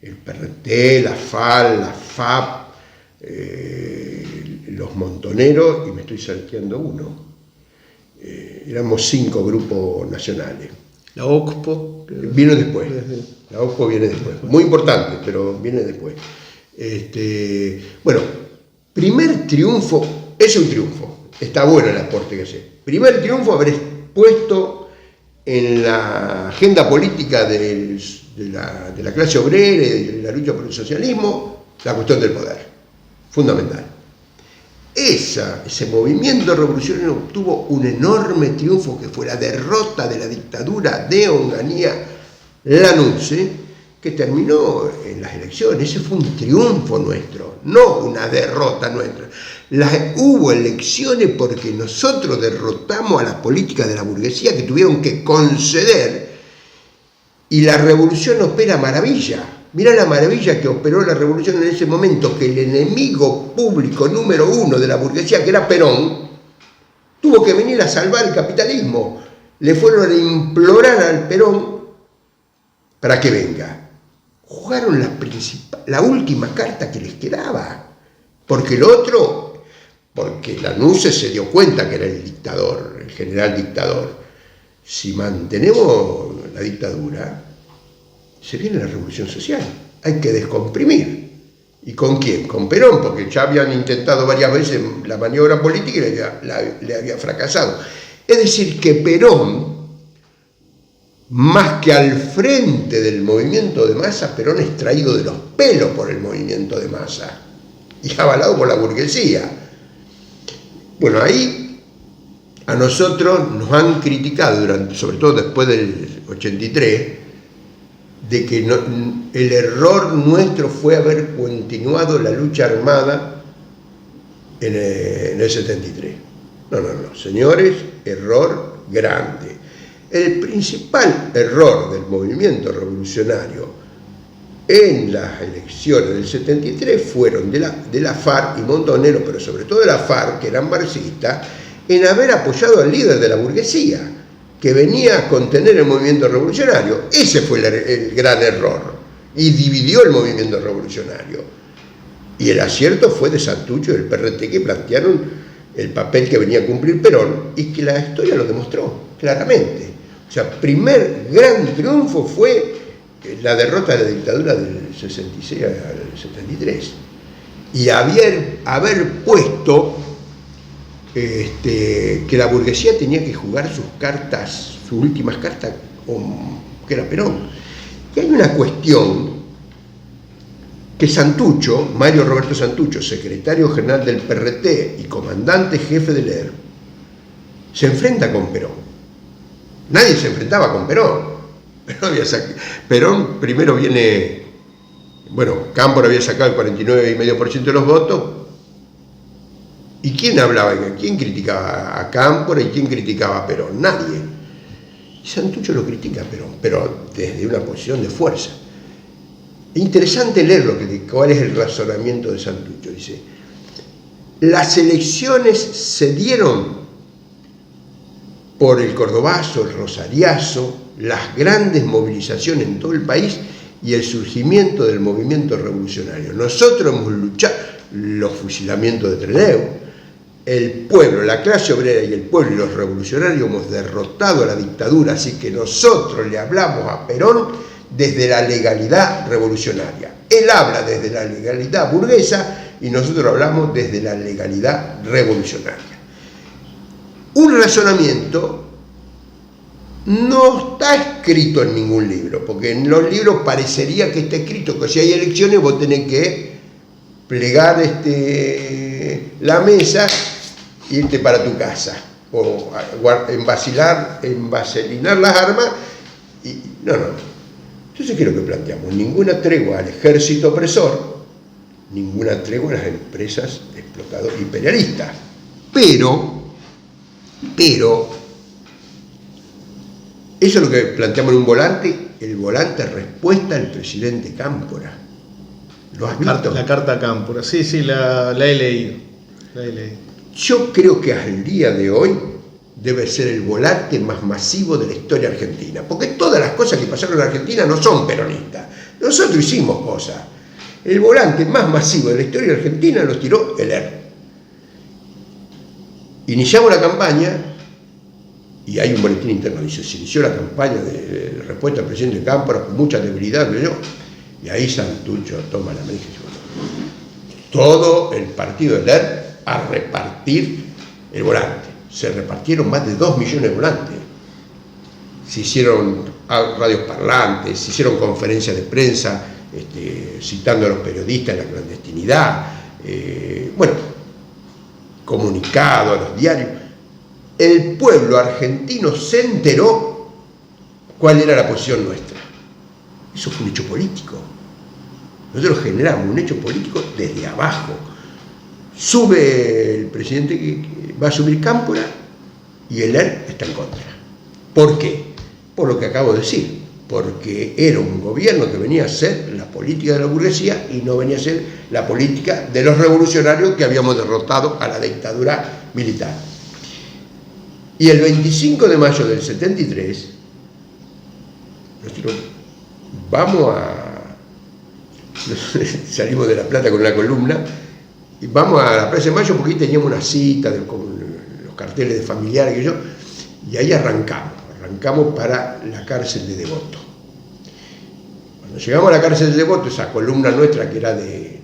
El PRT, la FAL, la FAP, los montoneros, y me estoy salteando uno. Éramos 5 grupos nacionales. La OCPO. Vino después. La OCPO viene después. Muy importante, pero viene después. Bueno, primer triunfo, es un triunfo. Está bueno el aporte que hace. Primer triunfo, haber puesto en la agenda política de la clase obrera y de la lucha por el socialismo la cuestión del poder. Fundamental. Ese movimiento revolucionario obtuvo un enorme triunfo, que fue la derrota de la dictadura de Onganía Lanuse, que terminó en las elecciones. Ese fue un triunfo nuestro, no una derrota nuestra. Hubo elecciones porque nosotros derrotamos a las políticas de la burguesía, que tuvieron que conceder, y la revolución opera maravilla. Mirá la maravilla que operó la revolución en ese momento, que el enemigo público número 1 de la burguesía, que era Perón, tuvo que venir a salvar el capitalismo. Le fueron a implorar al Perón para que venga. Jugaron la última carta que les quedaba, porque el otro, porque Lanuse se dio cuenta que era el dictador, el general dictador. Si mantenemos la dictadura, se viene la revolución social. Hay que descomprimir. ¿Y con quién? Con Perón, porque ya habían intentado varias veces la maniobra política y le había fracasado. Es decir, que Perón, más que al frente del movimiento de masa, Perón es traído de los pelos por el movimiento de masa y avalado por la burguesía. Bueno, ahí a nosotros nos han criticado, sobre todo después del 83, de que el error nuestro fue haber continuado la lucha armada en el 73. No, señores, error grande. El principal error del movimiento revolucionario en las elecciones del 73 fueron de la FARC y Montonero, pero sobre todo de la FARC, que eran marxistas, en haber apoyado al líder de la burguesía, que venía a contener el movimiento revolucionario. Ese fue el gran error, y dividió el movimiento revolucionario. Y el acierto fue de Santucho y del PRT, que plantearon el papel que venía a cumplir Perón, y que la historia lo demostró claramente. O sea, primer gran triunfo fue la derrota de la dictadura del 66 al 73. Y haber puesto que la burguesía tenía que jugar sus últimas cartas, que era Perón. Y hay una cuestión que Santucho, Mario Roberto Santucho, secretario general del PRT y comandante jefe del ERP, se enfrenta con Perón. Nadie se enfrentaba con Perón. Perón primero viene, Cámpora había sacado el 49,5% de los votos. ¿Y quién hablaba? ¿Quién criticaba a Cámpora y quién criticaba a Perón? Nadie. Y Santucho lo critica a Perón, pero desde una posición de fuerza. Interesante leer cuál es el razonamiento de Santucho. Dice, las elecciones se dieron por el Cordobazo, el Rosariazo, las grandes movilizaciones en todo el país y el surgimiento del movimiento revolucionario. Nosotros hemos luchado, los fusilamientos de Trelew, el pueblo, la clase obrera y el pueblo y los revolucionarios hemos derrotado a la dictadura, así que nosotros le hablamos a Perón desde la legalidad revolucionaria. Él habla desde la legalidad burguesa y nosotros hablamos desde la legalidad revolucionaria. un razonamiento no está escrito en ningún libro, porque en los libros parecería que está escrito que si hay elecciones vos tenés que plegar la mesa e irte para tu casa, o envaselinar las armas, y no. Entonces, ¿qué es lo que planteamos? Ninguna tregua al ejército opresor, ninguna tregua a las empresas explotadoras imperialistas. Pero, eso es lo que planteamos en un volante, el volante respuesta al presidente Cámpora. ¿Lo has visto? La carta Cámpora, sí, la he leído. Yo creo que al día de hoy debe ser el volante más masivo de la historia argentina, porque todas las cosas que pasaron en Argentina no son peronistas. Nosotros hicimos cosas. El volante más masivo de la historia argentina lo tiró el ERP. Iniciamos la campaña, y hay un boletín interno, dice, se inició la campaña de respuesta al presidente Cámpora con mucha debilidad, y ahí Santucho toma la medida y dice, todo el partido del ERP a repartir el volante. Se repartieron más de 2 millones de volantes. Se hicieron radios parlantes, se hicieron conferencias de prensa citando a los periodistas en la clandestinidad, comunicado a los diarios. El pueblo argentino se enteró cuál era la posición nuestra. Eso fue un hecho político. Nosotros generamos un hecho político desde abajo. Sube el presidente que va a subir Cámpora y el ERP está en contra. ¿Por qué? Por lo que acabo de decir. Porque era un gobierno que venía a hacer la política de la burguesía y no venía a ser la política de los revolucionarios que habíamos derrotado a la dictadura militar. Y el 25 de mayo del 73, nosotros salimos de La Plata con la columna y vamos a la Plaza de Mayo porque ahí teníamos una cita con los carteles de familiares y ahí arrancamos para la cárcel de Devoto. Cuando llegamos a la cárcel de Devoto, esa columna nuestra que era de,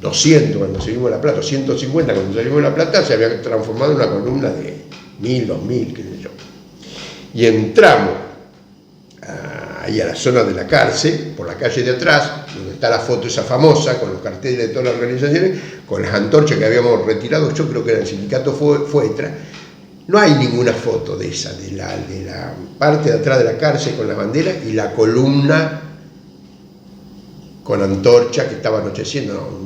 200 cuando salimos de La Plata, 150 cuando salimos de La Plata, se había transformado en una columna de 1000, 2000, qué sé yo. Y entramos ahí a la zona de la cárcel, por la calle de atrás, donde está la foto esa famosa, con los carteles de todas las organizaciones, con las antorchas que habíamos retirado, yo creo que era el sindicato Fuetra. No hay ninguna foto de esa, de la parte de atrás de la cárcel con la bandera y la columna con antorcha que estaba anocheciendo,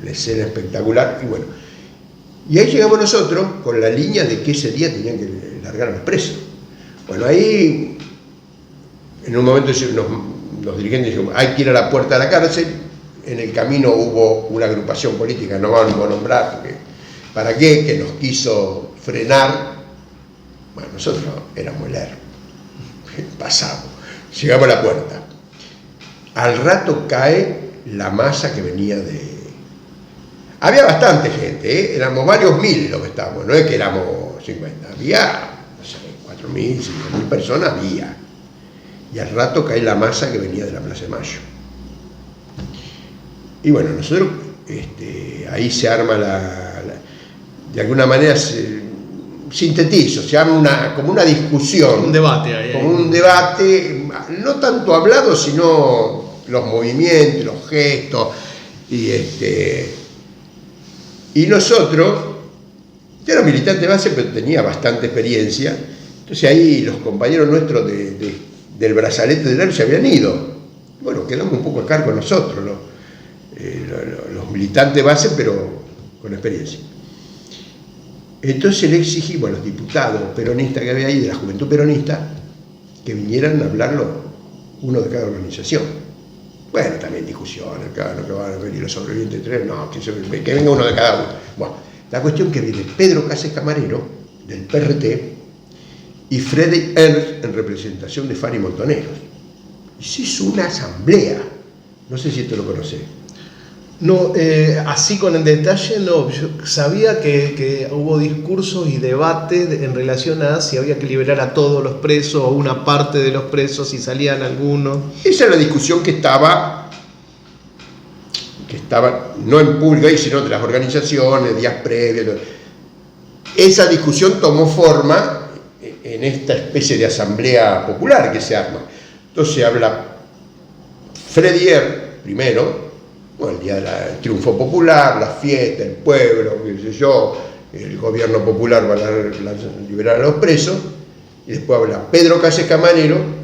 una escena espectacular. Y ahí llegamos nosotros con la línea de que ese día tenían que largar a los presos. Bueno, ahí en un momento los dirigentes dijeron, hay que ir a la puerta de la cárcel. En el camino hubo una agrupación política, no vamos a nombrar, porque ¿para qué? Que nos quiso frenar. Bueno, nosotros éramos el ERP. Pasamos, llegamos a la puerta. Al rato cae la masa que venía de... Había bastante gente, éramos varios miles los que estábamos, no es que éramos 50, había, 4.000, 5.000 personas había. Y al rato cae la masa que venía de la Plaza de Mayo. Y bueno, nosotros, ahí se arma de alguna manera sintetizo, se arma como una discusión. Un debate ahí. Como un debate, no tanto hablado, sino los movimientos, los gestos, y nosotros, yo era militante de base, pero tenía bastante experiencia, entonces ahí los compañeros nuestros del brazalete del ERP se habían ido. Bueno, quedamos un poco a cargo nosotros, los militantes de base, pero con experiencia. Entonces le exigimos a los diputados peronistas que había ahí, de la Juventud Peronista, que vinieran a hablarlo uno de cada organización. Bueno, también discusiones, claro, que van a venir los sobrevivientes, no, que venga uno de cada uno. Bueno, la cuestión que viene Pedro Casas Camarero, del PRT, y Freddy Ernst, en representación de Fanny Montoneros. Y se hizo una asamblea, no sé si esto lo conocés. No, así con el detalle no, yo sabía que hubo discursos y debate en relación a si había que liberar a todos los presos o una parte de los presos, si salían algunos. Esa es la discusión que estaba no en público ahí, sino de las organizaciones, días previos. esa discusión tomó forma en esta especie de asamblea popular que se arma. Entonces habla Fredier primero, bueno, el día del triunfo popular, la fiesta, el pueblo, qué sé yo, el gobierno popular va a liberar a los presos, y después habla Pedro Cases Camarero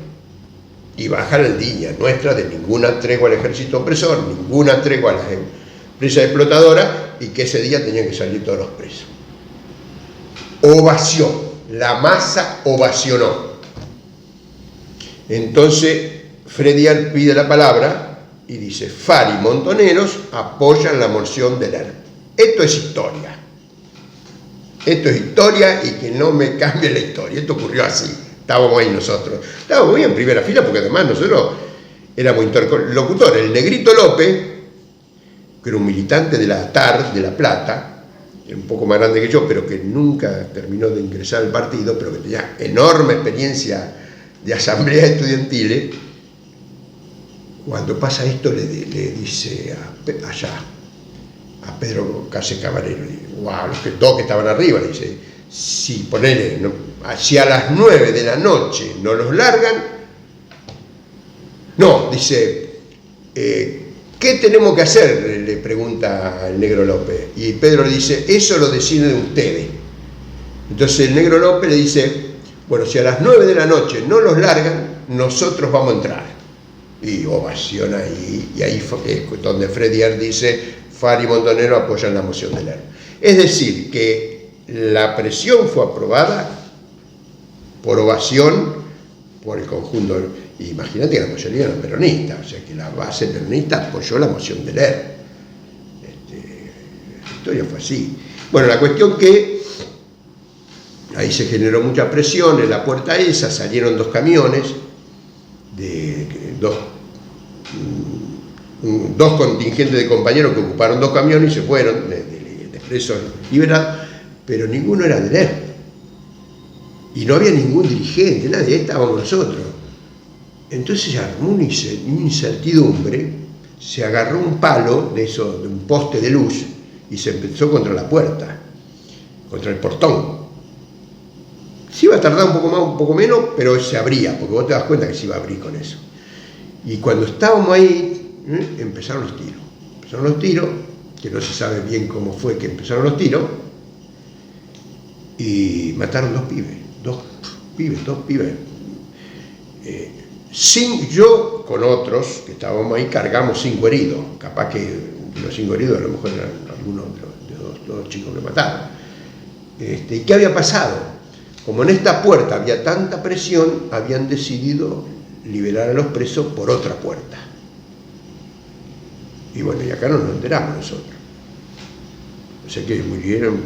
y baja la línea nuestra de ninguna tregua al ejército opresor, ninguna tregua a las empresas explotadoras, y que ese día tenían que salir todos los presos. Ovación, la masa ovacionó. Entonces Fredier pide la palabra y dice: Far y Montoneros apoyan la moción de Lerner. Esto es historia. Esto es historia, y que no me cambie la historia. Esto ocurrió así. Estábamos ahí nosotros. Estábamos muy en primera fila porque además nosotros éramos interlocutores. El Negrito López, que era un militante de la TAR de La Plata, era un poco más grande que yo, pero que nunca terminó de ingresar al partido, pero que tenía enorme experiencia de asambleas estudiantiles. Cuando pasa esto le dice a Pedro Cases Camarero, wow, los dos que estaban arriba, le dice: si ponele, no, si a las 9 de la noche no los largan, no, dice, ¿qué tenemos que hacer?, le pregunta el Negro López, y Pedro le dice: eso lo deciden ustedes. Entonces el Negro López le dice: bueno, si a las 9 de la noche no los largan, nosotros vamos a entrar. Y ovación ahí, y ahí es donde Fredier dice: Far y Montonero apoyan la moción de Lerner. Es decir, que la presión fue aprobada por ovación por el conjunto. Imagínate que la mayoría eran peronistas, o sea que la base peronista apoyó la moción de Lerner. La historia fue así. Bueno, la cuestión que ahí se generó mucha presión en la puerta esa, salieron dos camiones, dos contingentes de compañeros que ocuparon dos camiones y se fueron de presos liberados, pero ninguno era de Lerner. Y no había ningún dirigente, nadie, ahí estábamos nosotros. Entonces se armó una incertidumbre, se agarró un palo de un poste de luz y se empezó contra la puerta, contra el portón. Sí iba a tardar un poco más, un poco menos, pero se abría, porque vos te das cuenta que se iba a abrir con eso. Y cuando estábamos ahí, empezaron los tiros. Empezaron los tiros, que no se sabe bien cómo fue que empezaron los tiros, y mataron dos pibes. Yo con otros que estábamos ahí cargamos 5 heridos. Capaz que los 5 heridos a lo mejor eran algunos de los chicos que mataron. ¿Y qué había pasado? Como en esta puerta había tanta presión, habían decidido liberar a los presos por otra puerta. Y bueno, y acá no nos enteramos nosotros. O sea que murieron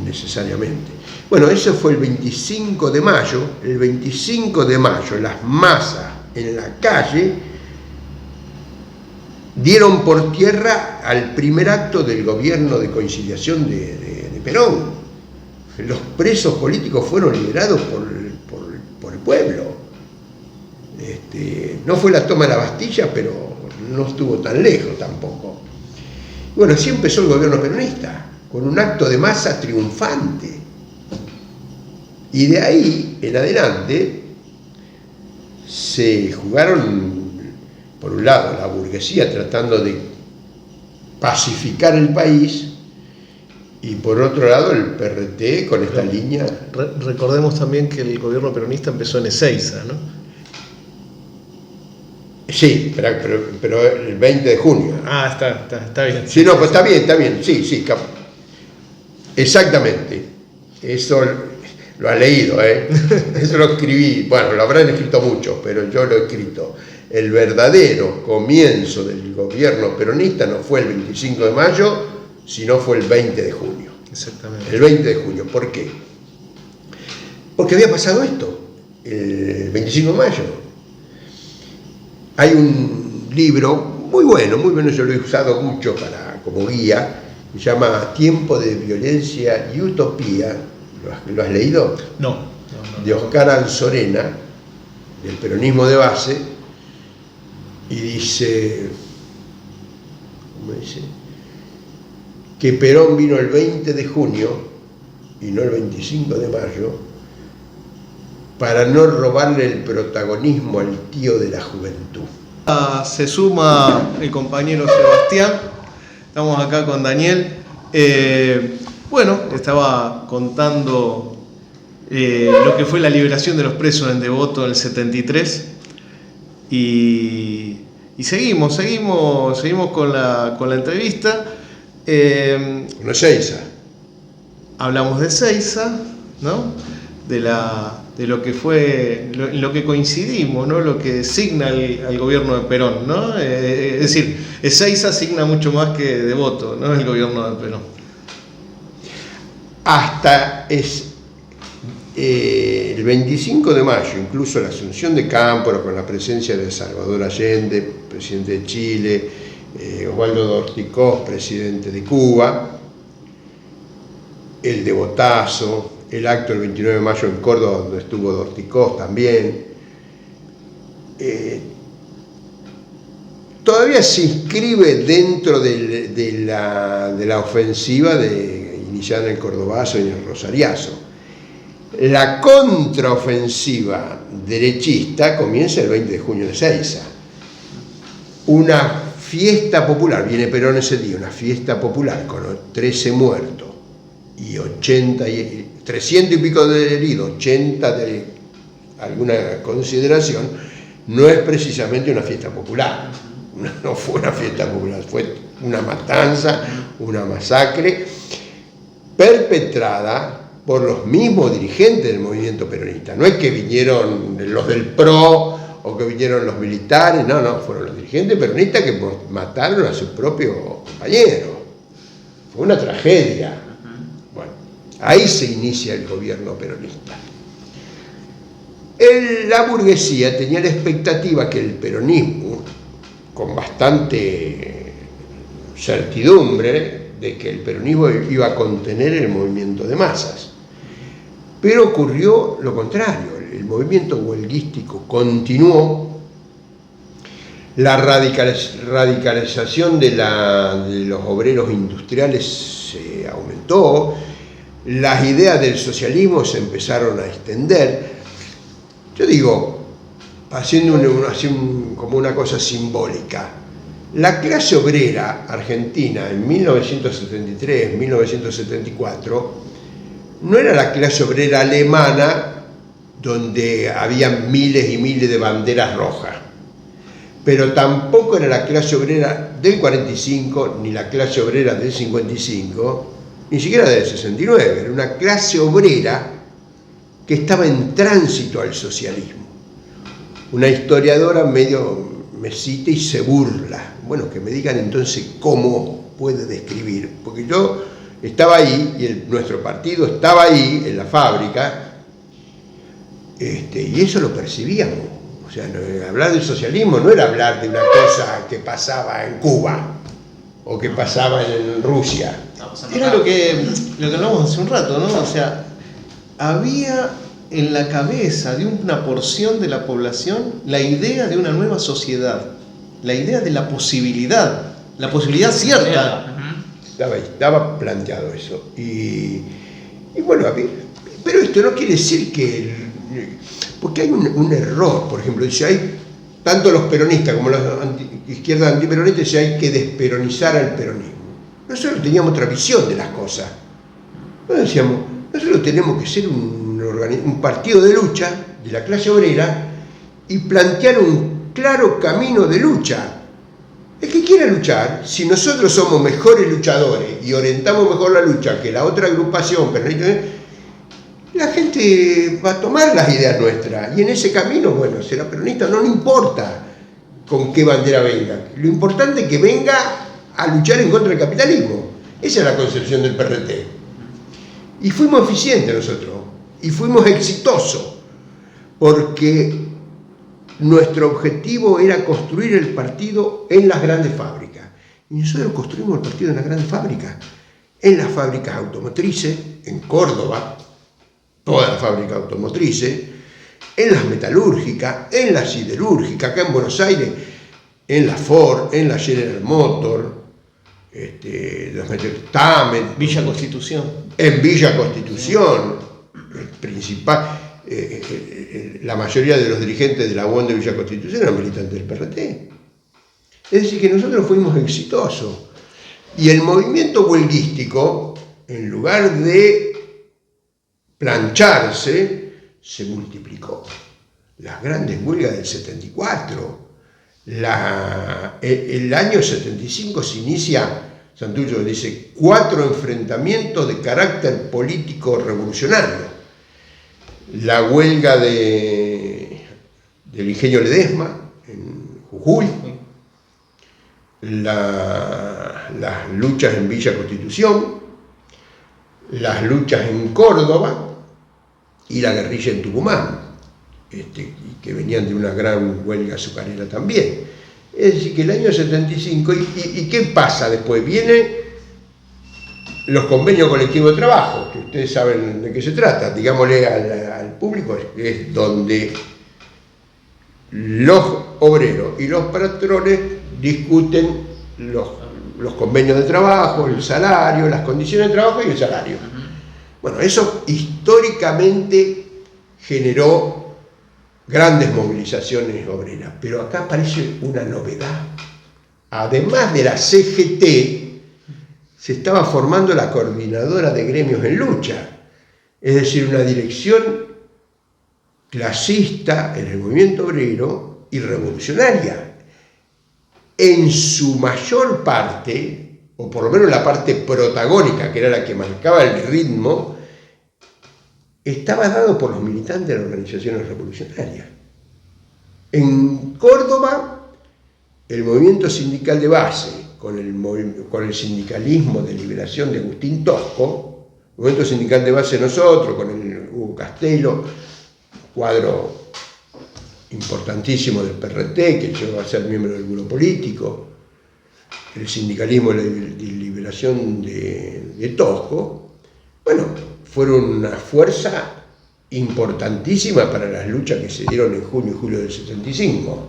innecesariamente. Bueno, eso fue el 25 de mayo. El 25 de mayo las masas en la calle dieron por tierra al primer acto del gobierno de conciliación de Perón. Los presos políticos fueron liberados por el pueblo. No fue la toma de la Bastilla, pero no estuvo tan lejos tampoco. Bueno, así empezó el gobierno peronista, con un acto de masa triunfante. Y de ahí en adelante se jugaron, por un lado, la burguesía tratando de pacificar el país, y por otro lado el PRT con esta línea. Recordemos también que el gobierno peronista empezó en Ezeiza, ¿no? Sí, pero el 20 de junio. Ah, está bien. Sí, no, pues está bien, sí, exactamente. Eso lo ha leído, Eso lo escribí, bueno, lo habrán escrito muchos, pero yo lo he escrito. El verdadero comienzo del gobierno peronista no fue el 25 de mayo, sino fue el 20 de junio. Exactamente. El 20 de junio, ¿por qué? Porque había pasado esto, el 25 de mayo. Hay un libro muy bueno, yo lo he usado mucho como guía, se llama Tiempo de Violencia y Utopía. ¿Lo has leído? No. De Oscar Anzorena, del peronismo de base, y dice, ¿cómo dice? Que Perón vino el 20 de junio y no el 25 de mayo, para no robarle el protagonismo al tío de la juventud. Se suma el compañero Sebastián, estamos acá con Daniel. Bueno, estaba contando lo que fue la liberación de los presos en Devoto en el 73 y seguimos con la entrevista. Una Ezeiza. Hablamos de Ezeiza, ¿no? De lo que fue, lo que coincidimos, ¿no? Lo que designa al gobierno de Perón, ¿no? Es decir, Ezeiza asigna mucho más que Devoto, ¿no? El gobierno de Perón. Hasta el 25 de mayo, incluso la asunción de Cámpora con la presencia de Salvador Allende, presidente de Chile, Osvaldo Dorticós, presidente de Cuba, el devotazo, el acto del 29 de mayo en Córdoba, donde estuvo Dorticós también. Todavía se inscribe dentro de la ofensiva iniciada en el Cordobazo y en el Rosariazo. La contraofensiva derechista comienza el 20 de junio de Ezeiza. Una fiesta popular, viene Perón ese día, una fiesta popular con 13 muertos y 300 y pico de heridos, 80 de alguna consideración, no es precisamente una fiesta popular. No fue una fiesta popular, fue una matanza, una masacre perpetrada por los mismos dirigentes del movimiento peronista. No es que vinieron los del PRO o que vinieron los militares, no, fueron los dirigentes peronistas que mataron a su propio compañero. Fue una tragedia. Bueno, ahí se inicia el gobierno peronista. La burguesía tenía la expectativa que el peronismo, con bastante certidumbre de que el peronismo iba a contener el movimiento de masas. Pero ocurrió lo contrario, el movimiento huelguístico continuó, la radicalización de los obreros industriales se aumentó, las ideas del socialismo se empezaron a extender. Yo digo, haciendo como una cosa simbólica, la clase obrera argentina en 1973, 1974, no era la clase obrera alemana donde había miles y miles de banderas rojas, pero tampoco era la clase obrera del 45, ni la clase obrera del 55, ni siquiera del 69, era una clase obrera que estaba en tránsito al socialismo. Una historiadora medio me cita y se burla. Bueno, que me digan entonces cómo puede describir, porque yo estaba ahí y nuestro partido estaba ahí en la fábrica, y eso lo percibíamos. O sea, hablar del socialismo no era hablar de una cosa que pasaba en Cuba o que pasaba en Rusia. Era lo que hablamos hace un rato, ¿no? O sea, había en la cabeza de una porción de la población la idea de una nueva sociedad, la idea de la posibilidad cierta. Estaba planteado eso. Y bueno, pero esto no quiere decir que... Porque hay un error, por ejemplo, dice, hay tanto los peronistas como las izquierdas antiperonistas, dice, hay que desperonizar al peronismo. Nosotros teníamos otra visión de las cosas. Nosotros tenemos que ser un partido de lucha de la clase obrera y plantear un claro camino de lucha. El que quiera luchar, si nosotros somos mejores luchadores y orientamos mejor la lucha que la otra agrupación peronista, la gente va a tomar las ideas nuestras y en ese camino, bueno, será peronista, no le importa con qué bandera venga. Lo importante es que venga a luchar en contra del capitalismo. Esa es la concepción del PRT. Y fuimos eficientes nosotros, y fuimos exitosos, porque nuestro objetivo era construir el partido en las grandes fábricas. Y nosotros construimos el partido en las grandes fábricas, en las fábricas automotrices, en Córdoba, todas las fábricas automotrices, en las metalúrgicas, en las siderúrgicas, acá en Buenos Aires, en la Ford, en la General Motors, los Metrotamen, Villa Constitución. en Villa Constitución, el principal, la mayoría de los dirigentes de la UON de Villa Constitución eran militantes del PRT. Es decir, que nosotros fuimos exitosos. Y el movimiento huelguístico, en lugar de plancharse, se multiplicó. Las grandes huelgas del 74, el año 75 se inicia, Santullo dice, 4 enfrentamientos de carácter político revolucionario. La huelga del ingenio Ledesma en Jujuy, las luchas en Villa Constitución, las luchas en Córdoba y la guerrilla en Tucumán, que venían de una gran huelga azucarera también. Es decir, que el año 75, ¿y qué pasa después? Vienen los convenios colectivos de trabajo, que ustedes saben de qué se trata, digámosle al público, es donde los obreros y los patrones discuten los convenios de trabajo, el salario, las condiciones de trabajo y el salario. Bueno, eso históricamente generó grandes movilizaciones obreras, pero acá aparece una novedad. Además de la CGT, se estaba formando la Coordinadora de Gremios en Lucha, es decir, una dirección clasista en el movimiento obrero y revolucionaria. En su mayor parte, o por lo menos la parte protagónica, que era la que marcaba el ritmo, estaba dado por los militantes de las organizaciones revolucionarias. En Córdoba, el movimiento sindical de base, con el sindicalismo de liberación de Agustín Tosco, el movimiento sindical de base nosotros, con el Hugo Castelo, cuadro importantísimo del PRT, que llegó a ser miembro del grupo político, el sindicalismo de liberación de Tosco, bueno, fueron una fuerza importantísima para las luchas que se dieron en junio y julio del 75.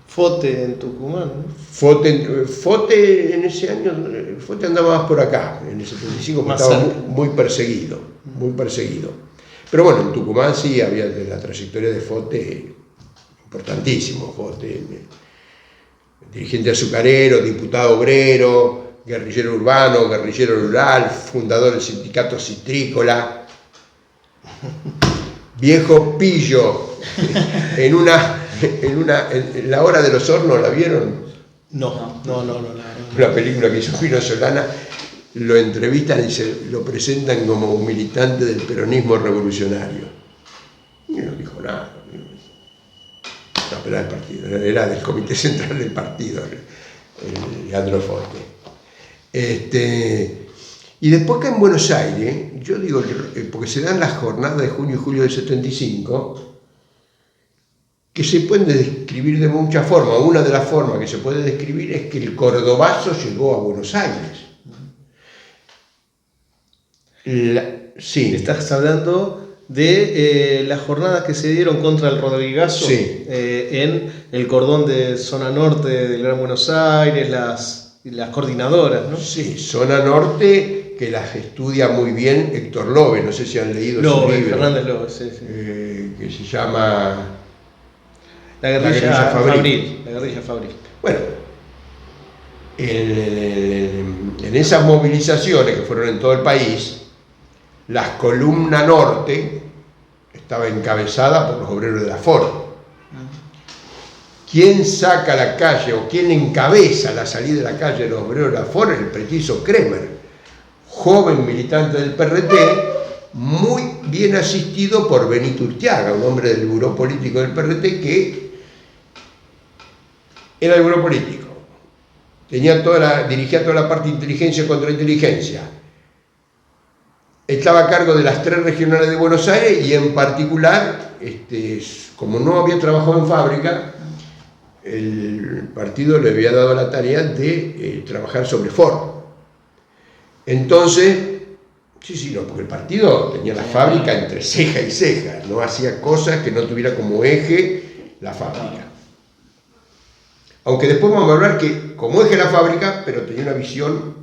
Fote en Tucumán, ¿no? Fote en ese año, Fote andaba más por acá, en el 75 estaba muy perseguido, muy perseguido. Pero bueno, en Tucumán sí había de la trayectoria de Fote importantísimo, Fote, dirigente azucarero, diputado obrero, guerrillero urbano, guerrillero rural, fundador del sindicato Citrícola, viejo pillo, en La Hora de los Hornos, ¿la vieron? No. Una película que hizo Pino Solana, lo entrevistan y lo presentan como un militante del peronismo revolucionario. Y no dijo nada. No, pero era del partido, era del Comité Central del Partido, Leandro Fote. Y después acá en Buenos Aires, yo digo, porque se dan las jornadas de junio y julio del 75, que se pueden describir de muchas formas. Una de las formas que se puede describir es que el cordobazo llegó a Buenos Aires. Sí. Estás hablando de las jornadas que se dieron contra el Rodrigazo, sí, en el cordón de zona norte del Gran Buenos Aires, las coordinadoras, ¿no? Sí, zona norte, que las estudia muy bien Héctor Lobe, no sé si han leído su libro. Fernández Lobe, sí. Que se llama La guerrilla Fabril. Bueno, en esas movilizaciones que fueron en todo el país, la columna norte estaba encabezada por los obreros de la Ford. ¿Quién saca a la calle o quién encabeza la salida de la calle de los obreros de la Ford? El preciso Kremer, joven militante del PRT, muy bien asistido por Benito Urtiaga, un hombre del buró político del PRT que era el buró político. Dirigía toda la parte de inteligencia y contrainteligencia. Estaba a cargo de las 3 regionales de Buenos Aires y en particular, como no había trabajado en fábrica, el partido le había dado la tarea de trabajar sobre Ford. Entonces, porque el partido tenía la fábrica entre ceja y ceja, no hacía cosas que no tuviera como eje la fábrica. Aunque después vamos a hablar que como eje la fábrica, pero tenía una visión,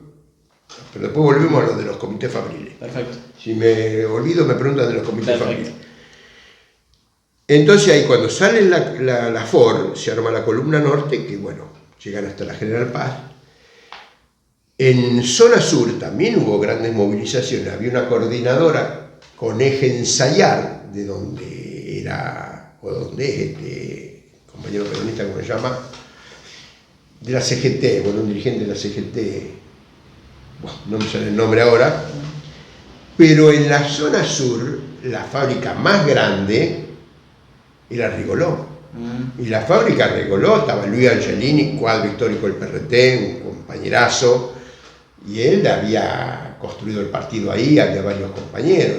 pero después volvemos a lo de los comités fabriles. Perfecto. Si me olvido me preguntan de los comités Perfecto. fabriles. Entonces ahí cuando sale la Ford, se arma la columna norte, que bueno, llegan hasta la General Paz. En zona sur también hubo grandes movilizaciones, había una coordinadora con eje ensayar, de donde era, o donde es este compañero peronista, como se llama, de la CGT, bueno, un dirigente de la CGT, bueno, no me sale el nombre ahora, pero en la zona sur, la fábrica más grande era Rigoló. Y la fábrica Rigoló estaba Luis Angelini, cuadro histórico del PRT, un compañerazo, y él había construido el partido ahí, había varios compañeros.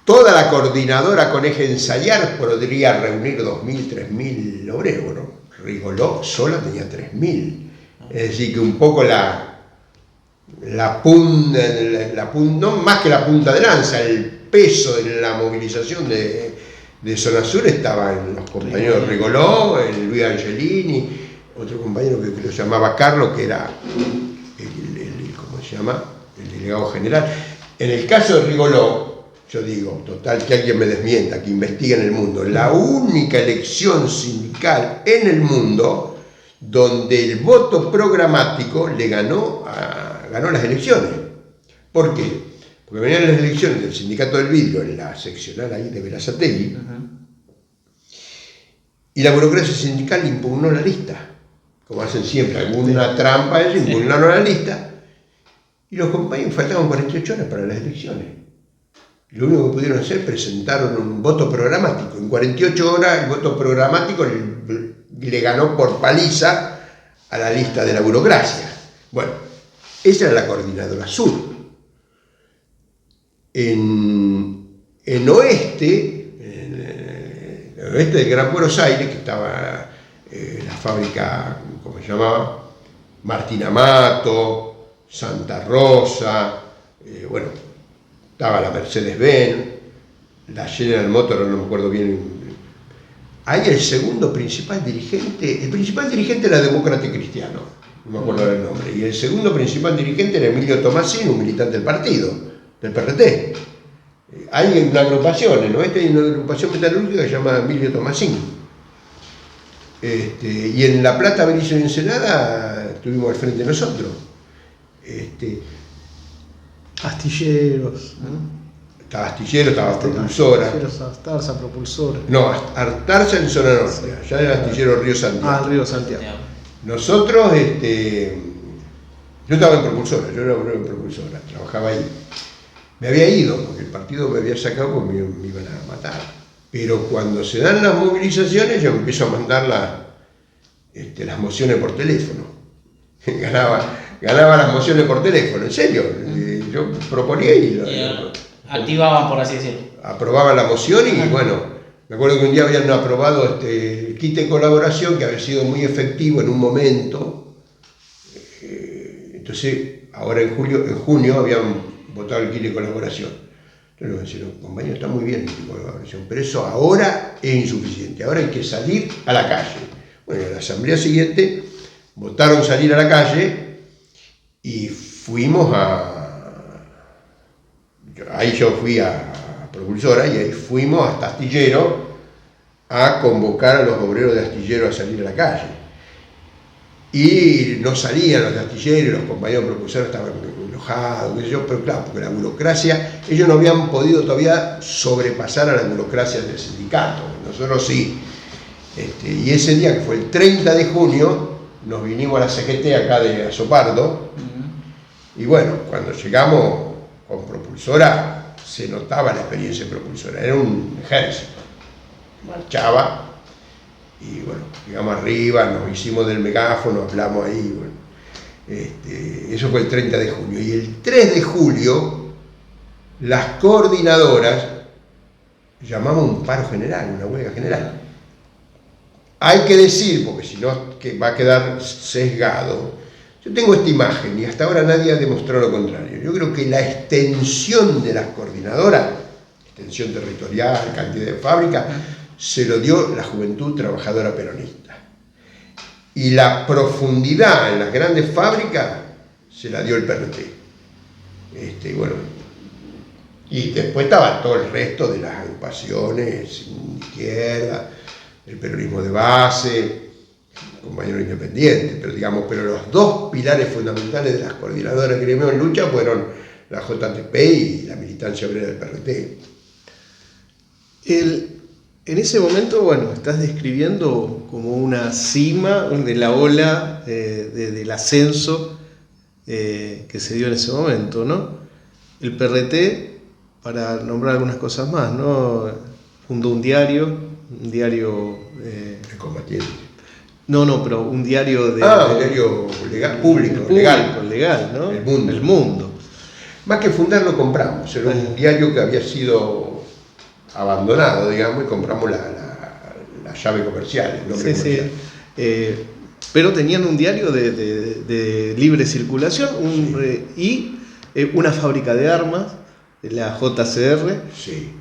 Toda la coordinadora con eje ensayar podría reunir 2.000, 3.000 obreros. Bueno, Rigoló sola tenía 3.000. Es decir, que un poco la punta, no más que la punta de lanza, el peso de la movilización de zona sur estaba en los compañeros Rigoló, el Luis Angelini, otro compañero que lo llamaba Carlos, que era ¿cómo se llama? El delegado general. En el caso de Rigoló, yo digo, total, que alguien me desmienta, que investigue en el mundo, la única elección sindical en el mundo donde el voto programático le ganó las elecciones. ¿Por qué? Porque venían las elecciones del Sindicato del Vidrio en la seccional ahí de Berazategui, y la burocracia sindical impugnó la lista. Como hacen siempre, alguna trampa, ellos impugnaron la lista, y los compañeros faltaban 48 horas para las elecciones. Lo único que pudieron hacer, presentaron un voto programático. En 48 horas el voto programático le ganó por paliza a la lista de la burocracia. Bueno, esa era la coordinadora sur. En el oeste del Gran Buenos Aires, que estaba la fábrica, ¿cómo se llamaba? Martín Amato, Santa Rosa, bueno, estaba la Mercedes-Benz, la General Motors, no me acuerdo bien. Ahí el principal dirigente era demócrata y cristiano, no me acuerdo del nombre, y el segundo principal dirigente era Emilio Tomasini, un militante del partido, del PRT. Hay una agrupación, en el oeste hay una agrupación metalúrgica que se llama Emilio Tomasini. Y en La Plata, Berizo y Ensenada estuvimos al frente nosotros. Astilleros, ¿no? Estaba Astillero, estaba Propulsora. Artarza, Propulsora. No, Artarza en zona norte, allá era Astillero Río Santiago. Ah, el Río Santiago. Nosotros, yo estaba en Propulsora, yo era obrero en Propulsora, trabajaba ahí. Me había ido, porque el partido me había sacado porque me iban a matar. Pero cuando se dan las movilizaciones, yo empiezo a mandar las mociones por teléfono. Ganaba las mociones por teléfono, en serio. Yo proponía y activaban, por así decirlo. Aprobaban la moción y bueno, me acuerdo que un día habían aprobado el kit de colaboración que había sido muy efectivo en un momento. Entonces, ahora en junio habían votado el kit de colaboración. Entonces me decían, compañero, está muy bien el kit de colaboración, pero eso ahora es insuficiente, ahora hay que salir a la calle. Bueno, en la asamblea siguiente votaron salir a la calle y fuimos ahí yo fui a Propulsora y ahí fuimos hasta Astillero a convocar a los obreros de Astillero a salir a la calle. Y no salían los de Astillero y los compañeros de Propulsora estaban enojados, qué sé yo, pero claro, porque la burocracia, ellos no habían podido todavía sobrepasar a la burocracia del sindicato, nosotros sí. Y ese día, que fue el 30 de junio, nos vinimos a la CGT acá de Azopardo, y bueno, cuando llegamos con Propulsora, se notaba la experiencia de Propulsora, era un ejército, marchaba, y bueno, llegamos arriba, nos hicimos del megáfono, hablamos ahí, bueno, eso fue el 30 de junio, y el 3 de julio, las coordinadoras llamamos un paro general, una huelga general. Hay que decir, porque si no que va a quedar sesgado, yo tengo esta imagen y hasta ahora nadie ha demostrado lo contrario. Yo creo que la extensión de las coordinadoras, extensión territorial, cantidad de fábricas, se lo dio la juventud trabajadora peronista. Y la profundidad en las grandes fábricas se la dio el PRT. Bueno, y después estaba todo el resto de las agrupaciones de izquierda, el peronismo de base, el compañero independiente, pero los dos pilares fundamentales de las coordinadoras de gremios en lucha fueron la JTP y la militancia obrera del PRT. En ese momento, bueno, estás describiendo como una cima de la ola del ascenso que se dio en ese momento, ¿no? El PRT, para nombrar algunas cosas más, ¿no? Fundó un diario El combatiente. pero un diario un diario legal, público, legal, ¿no? El Mundo. Más que fundar lo compramos, era un diario que había sido abandonado, digamos, y compramos la llave comercial, el nombre comercial. Pero tenían un diario de libre circulación y una fábrica de armas, la JCR, sí.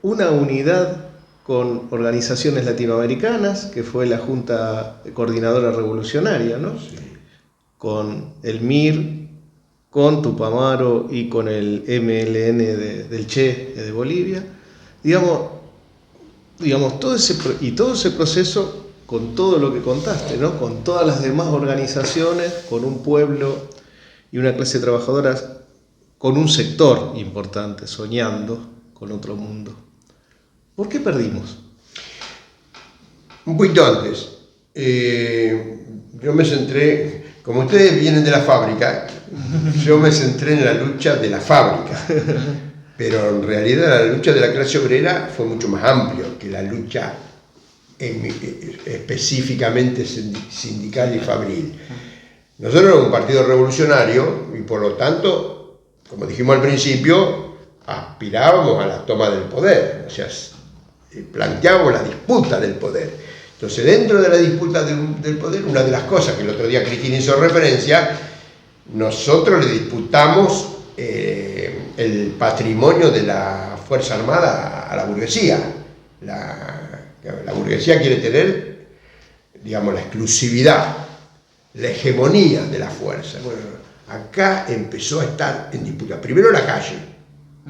Una unidad con organizaciones latinoamericanas, que fue la Junta Coordinadora Revolucionaria, ¿no? Sí. Con el MIR, con Tupamaro y con el MLN del Che de Bolivia. Digamos todo ese proceso con todo lo que contaste, ¿no? Con todas las demás organizaciones, con un pueblo y una clase trabajadora, con un sector importante, soñando con otro mundo. ¿Por qué perdimos? Un poquito antes. Yo me centré, como ustedes vienen de la fábrica, yo me centré en la lucha de la fábrica. Pero en realidad la lucha de la clase obrera fue mucho más amplio que la lucha específicamente sindical y fabril. Nosotros éramos un partido revolucionario y por lo tanto, como dijimos al principio, aspirábamos a la toma del poder, o sea, planteábamos la disputa del poder. Entonces, dentro de la disputa del poder, una de las cosas que el otro día Cristina hizo referencia, nosotros le disputamos el patrimonio de la Fuerza Armada a la burguesía. La burguesía quiere tener, digamos, la exclusividad, la hegemonía de la fuerza. Bueno, acá empezó a estar en disputa. Primero la calle,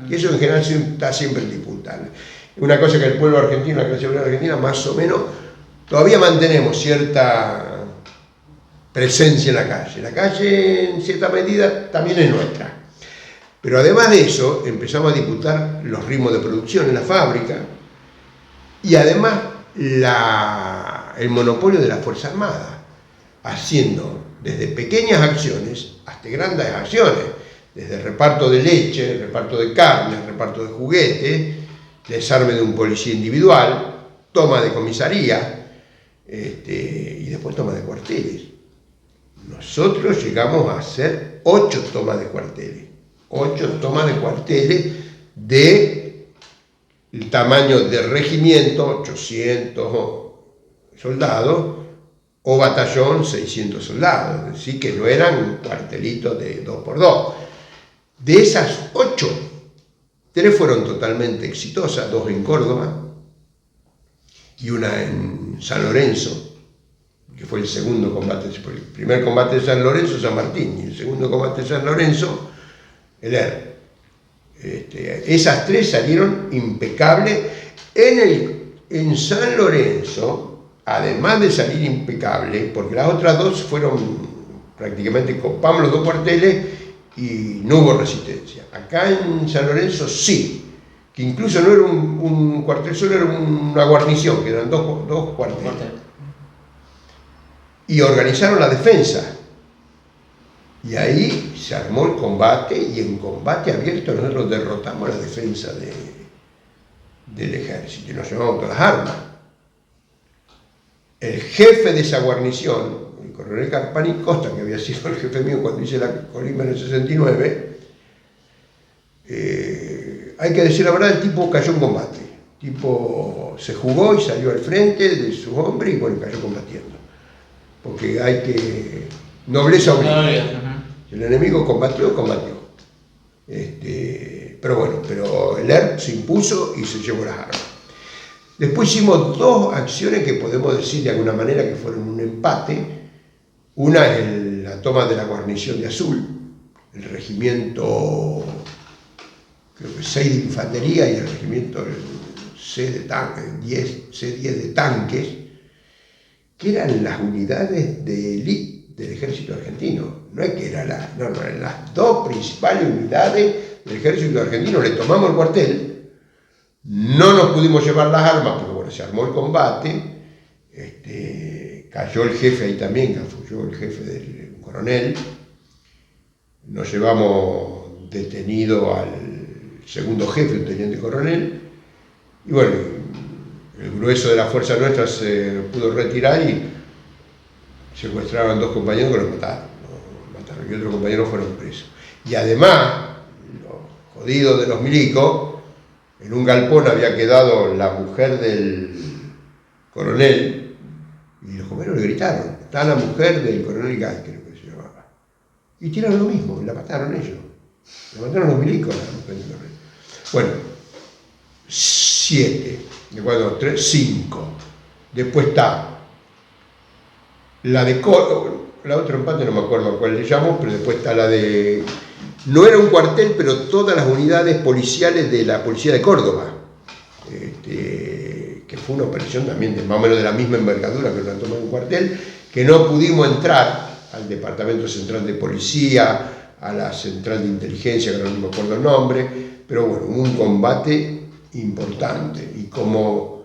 y eso en general está siempre en disputa. Una cosa que el pueblo argentino, la clase obrera argentina, más o menos, todavía mantenemos cierta presencia en la calle. La calle, en cierta medida, también es nuestra. Pero además de eso, empezamos a disputar los ritmos de producción en la fábrica y además el monopolio de la Fuerza Armada, haciendo desde pequeñas acciones hasta grandes acciones, desde reparto de leche, reparto de carne, reparto de juguetes, desarme de un policía individual, toma de comisaría y después toma de cuarteles. Nosotros llegamos a hacer 8 tomas de cuarteles. 8 tomas de cuarteles de el tamaño de regimiento, 800 soldados, o batallón, 600 soldados, es decir, que no eran cuartelitos de 2x2. De esas 8, 3 fueron totalmente exitosas, 2 en Córdoba y una en San Lorenzo, que fue el segundo combate. El primer combate de San Lorenzo, San Martín, y el segundo combate de San Lorenzo, el ER. Esas 3 salieron impecables. En San Lorenzo, además de salir impecable, porque las otras 2 fueron prácticamente, copamos los 2 cuarteles y no hubo resistencia. Acá en San Lorenzo sí, que incluso no era un cuartel solo, era una guarnición, que eran dos cuarteles. Y organizaron la defensa. Y ahí se armó el combate, y en combate abierto nosotros derrotamos la defensa del ejército y nos llevamos todas las armas. El jefe de esa guarnición, el coronel Carpani Costa, que había sido el jefe mío cuando hice la Colima en el 69, hay que decir la verdad, el tipo cayó en combate. El tipo se jugó y salió al frente de sus hombres y bueno, cayó combatiendo. Porque hay que... nobleza obliga. El enemigo combatió. Pero bueno, el ERP se impuso y se llevó las armas. Después hicimos dos acciones que podemos decir de alguna manera que fueron un empate. Una es la toma de la guarnición de Azul, el regimiento, creo que 6 de infantería y el regimiento C10 de tanques, que eran las unidades de élite del ejército argentino. No es que eran eran las dos principales unidades del ejército argentino. Le tomamos el cuartel. No nos pudimos llevar las armas porque bueno, se armó el combate, cayó el jefe ahí también, cayó el jefe del coronel, nos llevamos detenido al segundo jefe, un teniente coronel, y bueno, el grueso de la fuerza nuestra se pudo retirar y secuestraron 2 compañeros que los mataron, y otros compañeros fueron presos. Y además, los jodidos de los milicos, en un galpón había quedado la mujer del coronel y los compañeros le gritaron, está la mujer del coronel Gay, creo que se llamaba. Y tiraron lo mismo, la mataron ellos. La mataron los milicos a la mujer del coronel. Bueno, 7, de cuando 3, 5. Después está la de la otra empate, no me acuerdo a cuál le llamo, pero después está la de... No era un cuartel, pero todas las unidades policiales de la Policía de Córdoba, que fue una operación también más o menos de la misma envergadura que la toma de un cuartel, que no pudimos entrar al Departamento Central de Policía, a la Central de Inteligencia, que no me acuerdo el nombre, pero bueno, hubo un combate importante y como,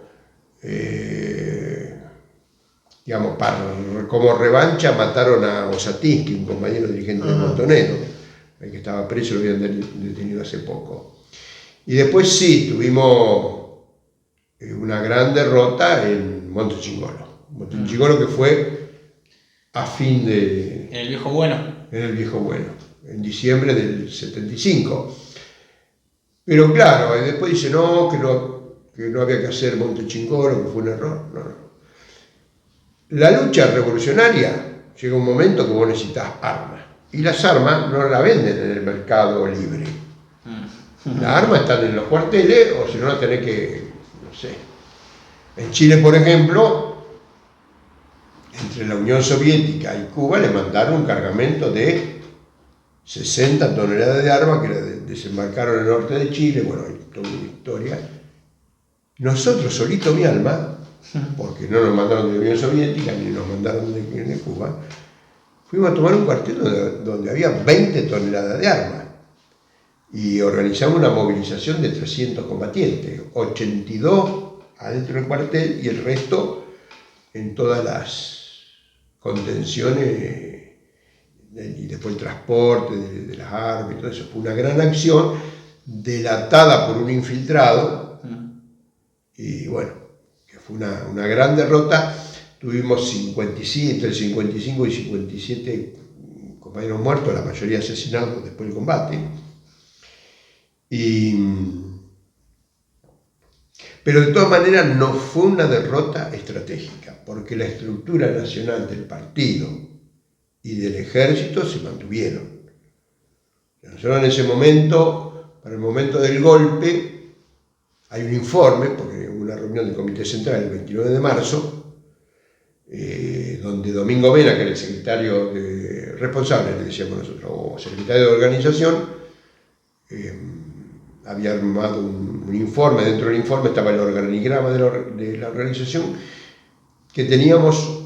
digamos, como revancha mataron a Osatinsky, un compañero dirigente de Montonero, el que estaba preso, lo habían detenido hace poco. Y después sí, tuvimos una gran derrota en Monte Chingolo. Monte Chingolo que fue a fin de... En el viejo bueno. En el viejo bueno, en diciembre del 75. Pero claro, después dice que no había que hacer Monte Chingolo, que fue un error. No. La lucha revolucionaria llega un momento que vos necesitas armas. Y las armas no las venden en el mercado libre. Las armas están en los cuarteles, o si no, las tenés que, no sé. En Chile, por ejemplo, entre la Unión Soviética y Cuba le mandaron un cargamento de 60 toneladas de armas que desembarcaron en el norte de Chile. Bueno, hay toda una historia. Nosotros, solito mi alma, porque no nos mandaron de la Unión Soviética ni nos mandaron de Cuba, fuimos a tomar un cuartel donde había 20 toneladas de armas y organizamos una movilización de 300 combatientes, 82 adentro del cuartel y el resto en todas las contenciones y después el transporte de las armas y todo eso. Fue una gran acción delatada por un infiltrado y bueno, que fue una gran derrota. Tuvimos entre 55 y 57 compañeros muertos, la mayoría asesinados después del combate. Pero de todas maneras no fue una derrota estratégica, porque la estructura nacional del partido y del ejército se mantuvieron. Nosotros en ese momento, para el momento del golpe, hay un informe, porque hubo una reunión del Comité Central el 29 de marzo, donde Domingo Vena, que era el secretario responsable, le decíamos nosotros, o secretario de organización, había armado un informe. Dentro del informe estaba el organigrama de la organización, que teníamos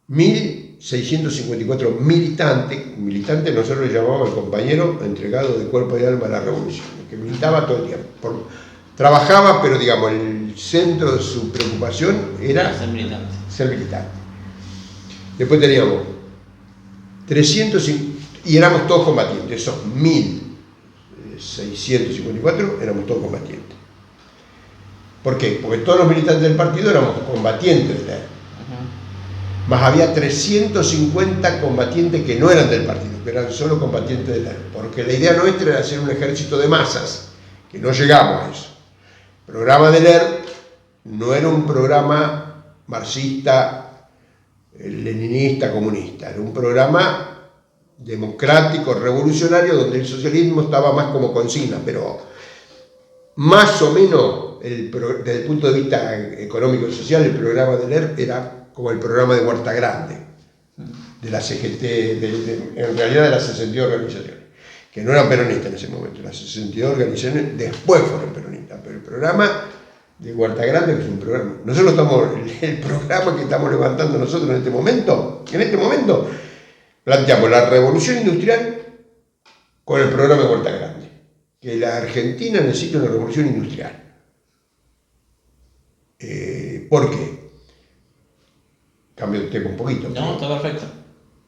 1.654 militantes, nosotros le llamábamos el compañero entregado de cuerpo y alma a la revolución, que militaba todo el tiempo. Trabajaba, pero digamos, el centro de su preocupación era ser militante. Después teníamos 300, y éramos todos combatientes, esos 1.654 éramos todos combatientes. ¿Por qué? Porque todos los militantes del partido éramos combatientes de la época. Más había 350 combatientes que no eran del partido, que eran solo combatientes de la época. Porque la idea nuestra era hacer un ejército de masas, que no llegamos a eso. El programa de Lerner no era un programa marxista, leninista, comunista, era un programa democrático, revolucionario, donde el socialismo estaba más como consigna, pero más o menos momento, desde el punto de vista económico y social, el programa del ERP era como el programa de Huerta Grande, de la CGT, en realidad de las 62 organizaciones, que no eran peronistas en ese momento. Las 62 organizaciones después fueron peronistas, pero el programa de Huerta Grande es un programa. Nosotros el programa que estamos levantando nosotros en este momento, planteamos la revolución industrial con el programa de Huerta Grande, que la Argentina necesita una revolución industrial. ¿Por qué? Cambio de tema un poquito. No, está perfecto.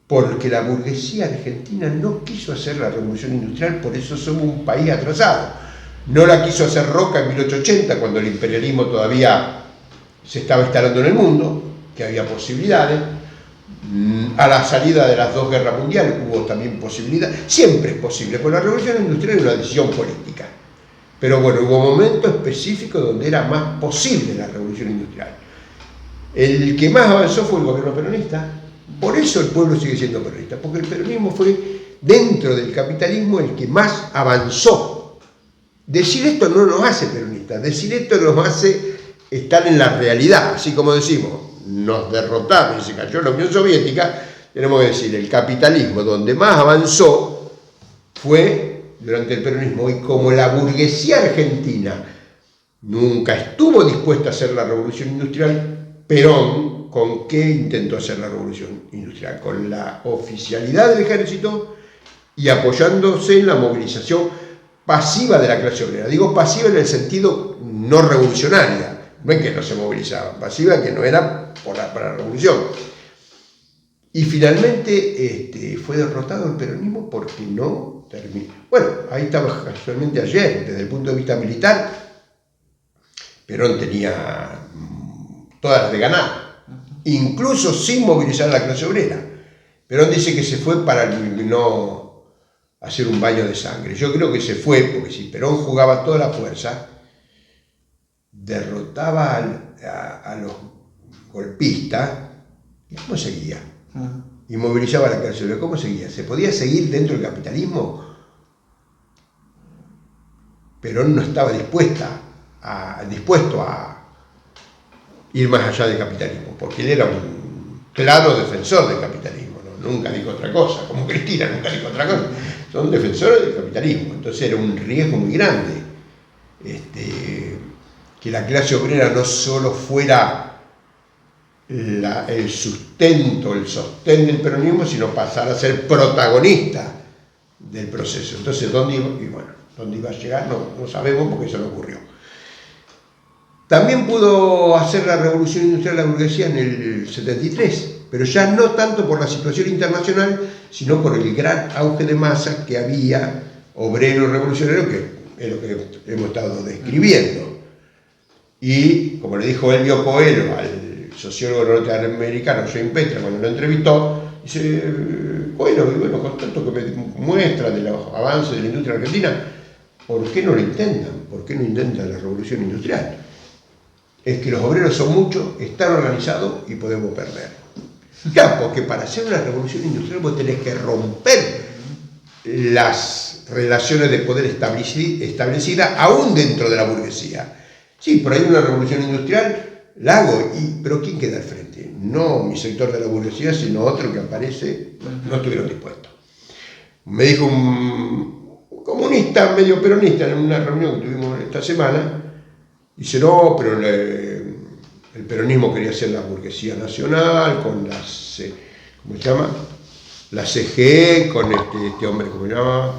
Porque la burguesía argentina no quiso hacer la revolución industrial, por eso somos un país atrasado. No la quiso hacer Roca en 1880, cuando el imperialismo todavía se estaba instalando en el mundo, que había posibilidades. A la salida de las dos guerras mundiales hubo también posibilidad. Siempre es posible, porque la revolución industrial es una decisión política. Pero bueno, hubo momentos específicos donde era más posible la revolución industrial. El que más avanzó fue el gobierno peronista. Por eso el pueblo sigue siendo peronista, porque el peronismo fue, dentro del capitalismo, el que más avanzó. Decir esto no nos hace peronistas, decir esto nos hace estar en la realidad. Así como decimos, nos derrotaron y se cayó la Unión Soviética, tenemos que decir, el capitalismo donde más avanzó fue durante el peronismo, y como la burguesía argentina nunca estuvo dispuesta a hacer la revolución industrial, Perón, ¿con qué intentó hacer la revolución industrial? Con la oficialidad del ejército y apoyándose en la movilización pasiva de la clase obrera. Digo pasiva en el sentido no revolucionaria, no es que no se movilizaban, pasiva que no era para la revolución. Y finalmente fue derrotado el peronismo porque no terminó. Bueno, ahí estaba casualmente ayer, desde el punto de vista militar, Perón tenía todas las de ganar, incluso sin movilizar a la clase obrera. Perón dice que se fue para no hacer un baño de sangre. Yo creo que se fue porque si Perón jugaba toda la fuerza, derrotaba a los golpistas, ¿y cómo seguía? Y movilizaba a la clase obrera, ¿cómo seguía? ¿Se podía seguir dentro del capitalismo? Perón no estaba dispuesto a ir más allá del capitalismo, porque él era un claro defensor del capitalismo, ¿no? Nunca dijo otra cosa, como Cristina nunca dijo otra cosa, son defensores del capitalismo. Entonces era un riesgo muy grande que la clase obrera no solo fuera el sustento, el sostén del peronismo, sino pasar a ser protagonista del proceso. Entonces, ¿dónde iba a llegar? No sabemos, porque eso no ocurrió. También pudo hacer la revolución industrial la burguesía en el 73, pero ya no tanto por la situación internacional, sino por el gran auge de masa que había, obrero revolucionario, que es lo que hemos estado describiendo. Y, como le dijo Elvio Coelho al sociólogo norteamericano James Petra cuando lo entrevistó, dice, Coelho, bueno, con tanto que me muestra de los avances de la industria argentina, ¿por qué no lo intentan? ¿Por qué no intentan la revolución industrial? Es que los obreros son muchos, están organizados y podemos perder. Claro, porque para hacer una revolución industrial vos tenés que romper las relaciones de poder establecidas aún dentro de la burguesía. Sí, por ahí una revolución industrial la hago, pero ¿quién queda al frente? No mi sector de la burguesía, sino otro que aparece, no estuvieron dispuestos. Me dijo un comunista, medio peronista, en una reunión que tuvimos esta semana, dice, no, pero el peronismo quería ser la burguesía nacional, con las, ¿cómo se llama? La CGE, con este hombre, ¿cómo se llama?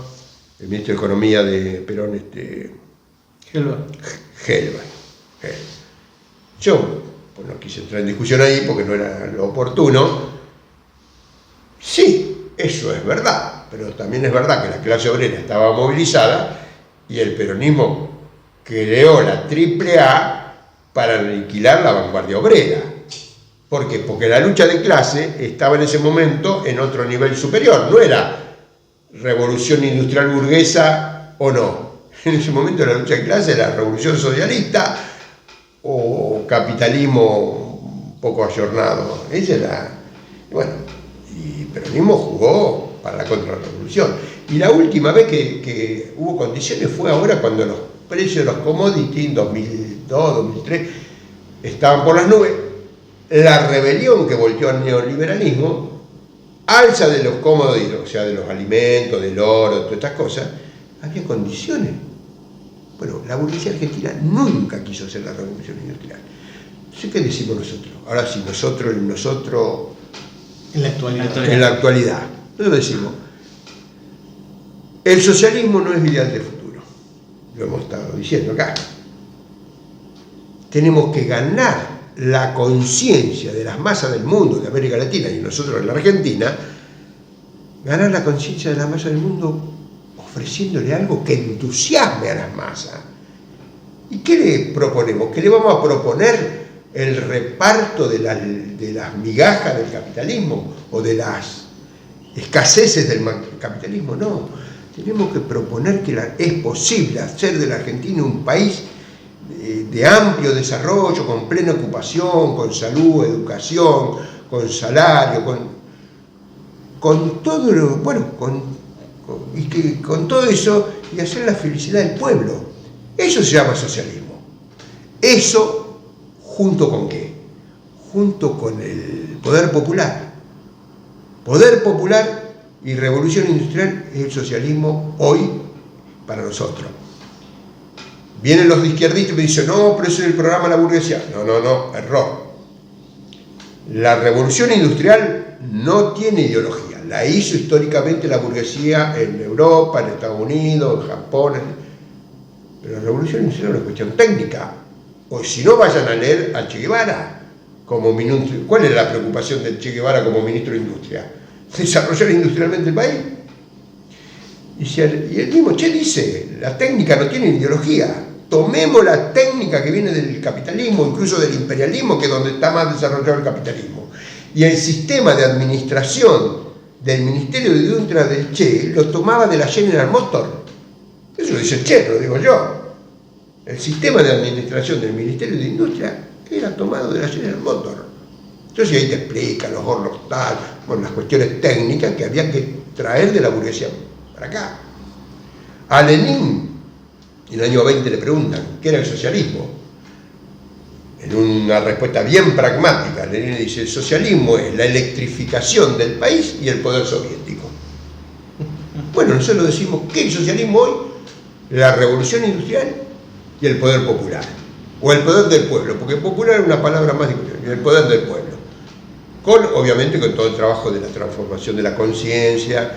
El ministro de Economía de Perón, Gelbar. Yo pues no quise entrar en discusión ahí porque no era lo oportuno. Sí, eso es verdad, pero también es verdad que la clase obrera estaba movilizada y el peronismo creó la AAA para aniquilar la vanguardia obrera. ¿Por qué? Porque la lucha de clase estaba en ese momento en otro nivel superior, no era revolución industrial burguesa o no. En ese momento la lucha de clase era revolución socialista o capitalismo un poco ayornado. Esa era, bueno, y el peronismo jugó para la contrarrevolución. Y la última vez que hubo condiciones fue ahora cuando los precios de los commodities en 2002, 2003, estaban por las nubes. La rebelión que volteó al neoliberalismo, alza de los cómodos, o sea, de los alimentos, del oro, de todas estas cosas, había condiciones. Bueno, la burguesía argentina nunca quiso hacer la revolución industrial. Entonces, ¿qué decimos nosotros? Ahora sí, nosotros En la actualidad. en la actualidad. Nosotros decimos, el socialismo no es ideal de futuro. Lo hemos estado diciendo acá. Tenemos que ganar la conciencia de las masas del mundo, de América Latina y nosotros en la Argentina, ganar la conciencia de las masas del mundo ofreciéndole algo que entusiasme a las masas. ¿Y qué le proponemos? ¿Qué le vamos a proponer? El reparto de las migajas del capitalismo o de las escaseces del capitalismo. No, tenemos que proponer que es posible hacer de la Argentina un país de amplio desarrollo, con plena ocupación, con salud, educación, con salario, con todo lo, bueno, con todo eso, y hacer la felicidad del pueblo. Eso se llama socialismo. Eso, ¿junto con qué? Junto con el poder popular. Poder popular y revolución industrial es el socialismo hoy para nosotros. Vienen los de izquierdistas y me dicen, no, pero ese es el programa de la burguesía. No, error. La revolución industrial no tiene ideología. La hizo históricamente la burguesía en Europa, en Estados Unidos, en Japón. Pero la revolución industrial es una cuestión técnica. O si no, vayan a leer a Che Guevara como ministro. ¿Cuál es la preocupación de Che Guevara como ministro de Industria? Desarrollar industrialmente el país. Y el mismo Che dice, la técnica no tiene ideología. Tomemos la técnica que viene del capitalismo, incluso del imperialismo, que es donde está más desarrollado el capitalismo. Y el sistema de administración del Ministerio de Industria del Che lo tomaba de la General Motors. Eso lo dice el Che, lo digo yo. El sistema de administración del Ministerio de Industria era tomado de la General Motors. Entonces ahí te explica los hornos tal, bueno, las cuestiones técnicas que había que traer de la burguesía para acá. A Lenin, en el año 20 le preguntan, ¿qué era el socialismo? En una respuesta bien pragmática, Lenin dice, el socialismo es la electrificación del país y el poder soviético. Bueno, nosotros decimos, ¿qué es el socialismo hoy? La revolución industrial y el poder popular. O el poder del pueblo, porque popular es una palabra más difícil, el poder del pueblo. Obviamente con todo el trabajo de la transformación de la conciencia,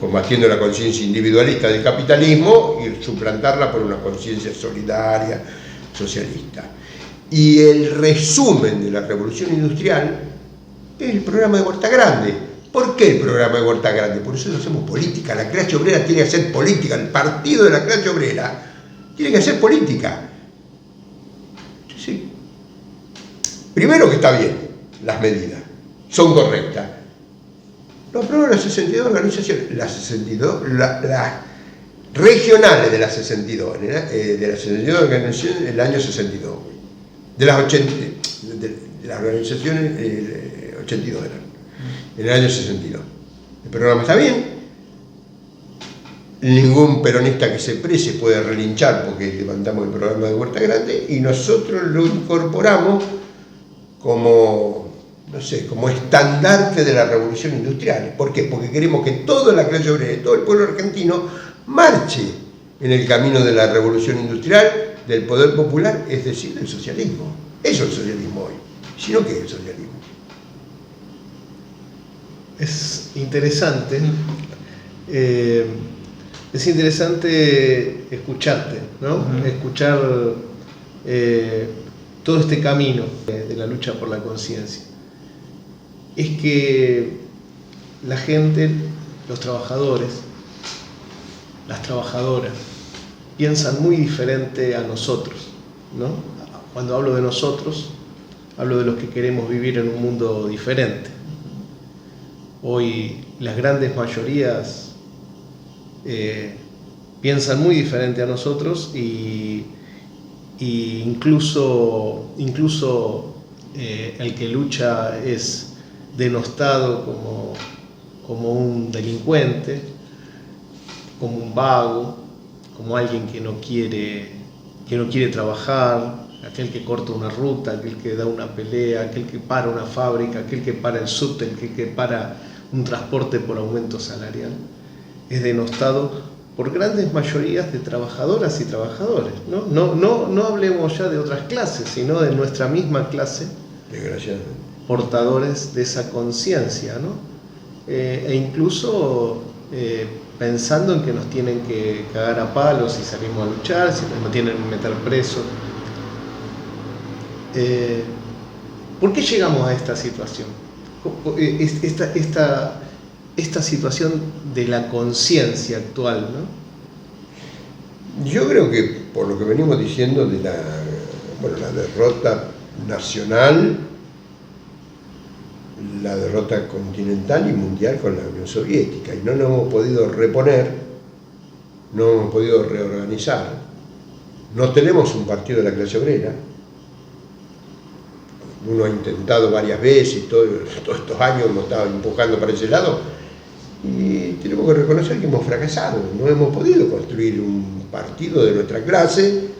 combatiendo la conciencia individualista del capitalismo y suplantarla por una conciencia solidaria, socialista. Y el resumen de la revolución industrial es el programa de Huerta Grande. ¿Por qué el programa de Huerta Grande? Por eso hacemos política. La clase obrera tiene que hacer política. El partido de la clase obrera tiene que hacer política. Sí. Primero que está bien, las medidas son correctas. Lo aprueban las 62 organizaciones, las regionales de las 62, organizaciones del año 62, de las 80, de las organizaciones 82 eran, en el año 62. El programa está bien, ningún peronista que se precie puede relinchar porque levantamos el programa de Huerta Grande y nosotros lo incorporamos como, no sé, como estandarte de la revolución industrial. ¿Por qué? Porque queremos que toda la clase obrera y todo el pueblo argentino marche en el camino de la revolución industrial, del poder popular, es decir, del socialismo. Eso es el socialismo hoy. Si no, ¿qué es el socialismo? Es interesante. Es interesante escucharte, ¿no? Uh-huh. Escuchar todo este camino de la lucha por la conciencia. Es que la gente, los trabajadores, las trabajadoras, piensan muy diferente a nosotros, ¿no? Cuando hablo de nosotros, hablo de los que queremos vivir en un mundo diferente. Hoy las grandes mayorías piensan muy diferente a nosotros y incluso el que lucha es denostado como un delincuente, como un vago, como alguien que no quiere que no quiere trabajar, aquel que corta una ruta, aquel que da una pelea, aquel que para una fábrica, aquel que para el subte, aquel que para un transporte por aumento salarial, es denostado por grandes mayorías de trabajadoras y trabajadores. No hablemos ya de otras clases, sino de nuestra misma clase, Desgraciadamente. portadores de esa conciencia, ¿no? E incluso pensando en que nos tienen que cagar a palos si salimos a luchar, si nos tienen que meter presos. ¿Por qué llegamos a esta situación? Esta situación de la conciencia actual, ¿no? Yo creo que por lo que venimos diciendo de la derrota nacional, la derrota continental y mundial con la Unión Soviética, y no nos hemos podido reponer, no hemos podido reorganizar, no tenemos un partido de la clase obrera. Uno ha intentado varias veces y todos estos años hemos estado empujando para ese lado y tenemos que reconocer que hemos fracasado, no hemos podido construir un partido de nuestra clase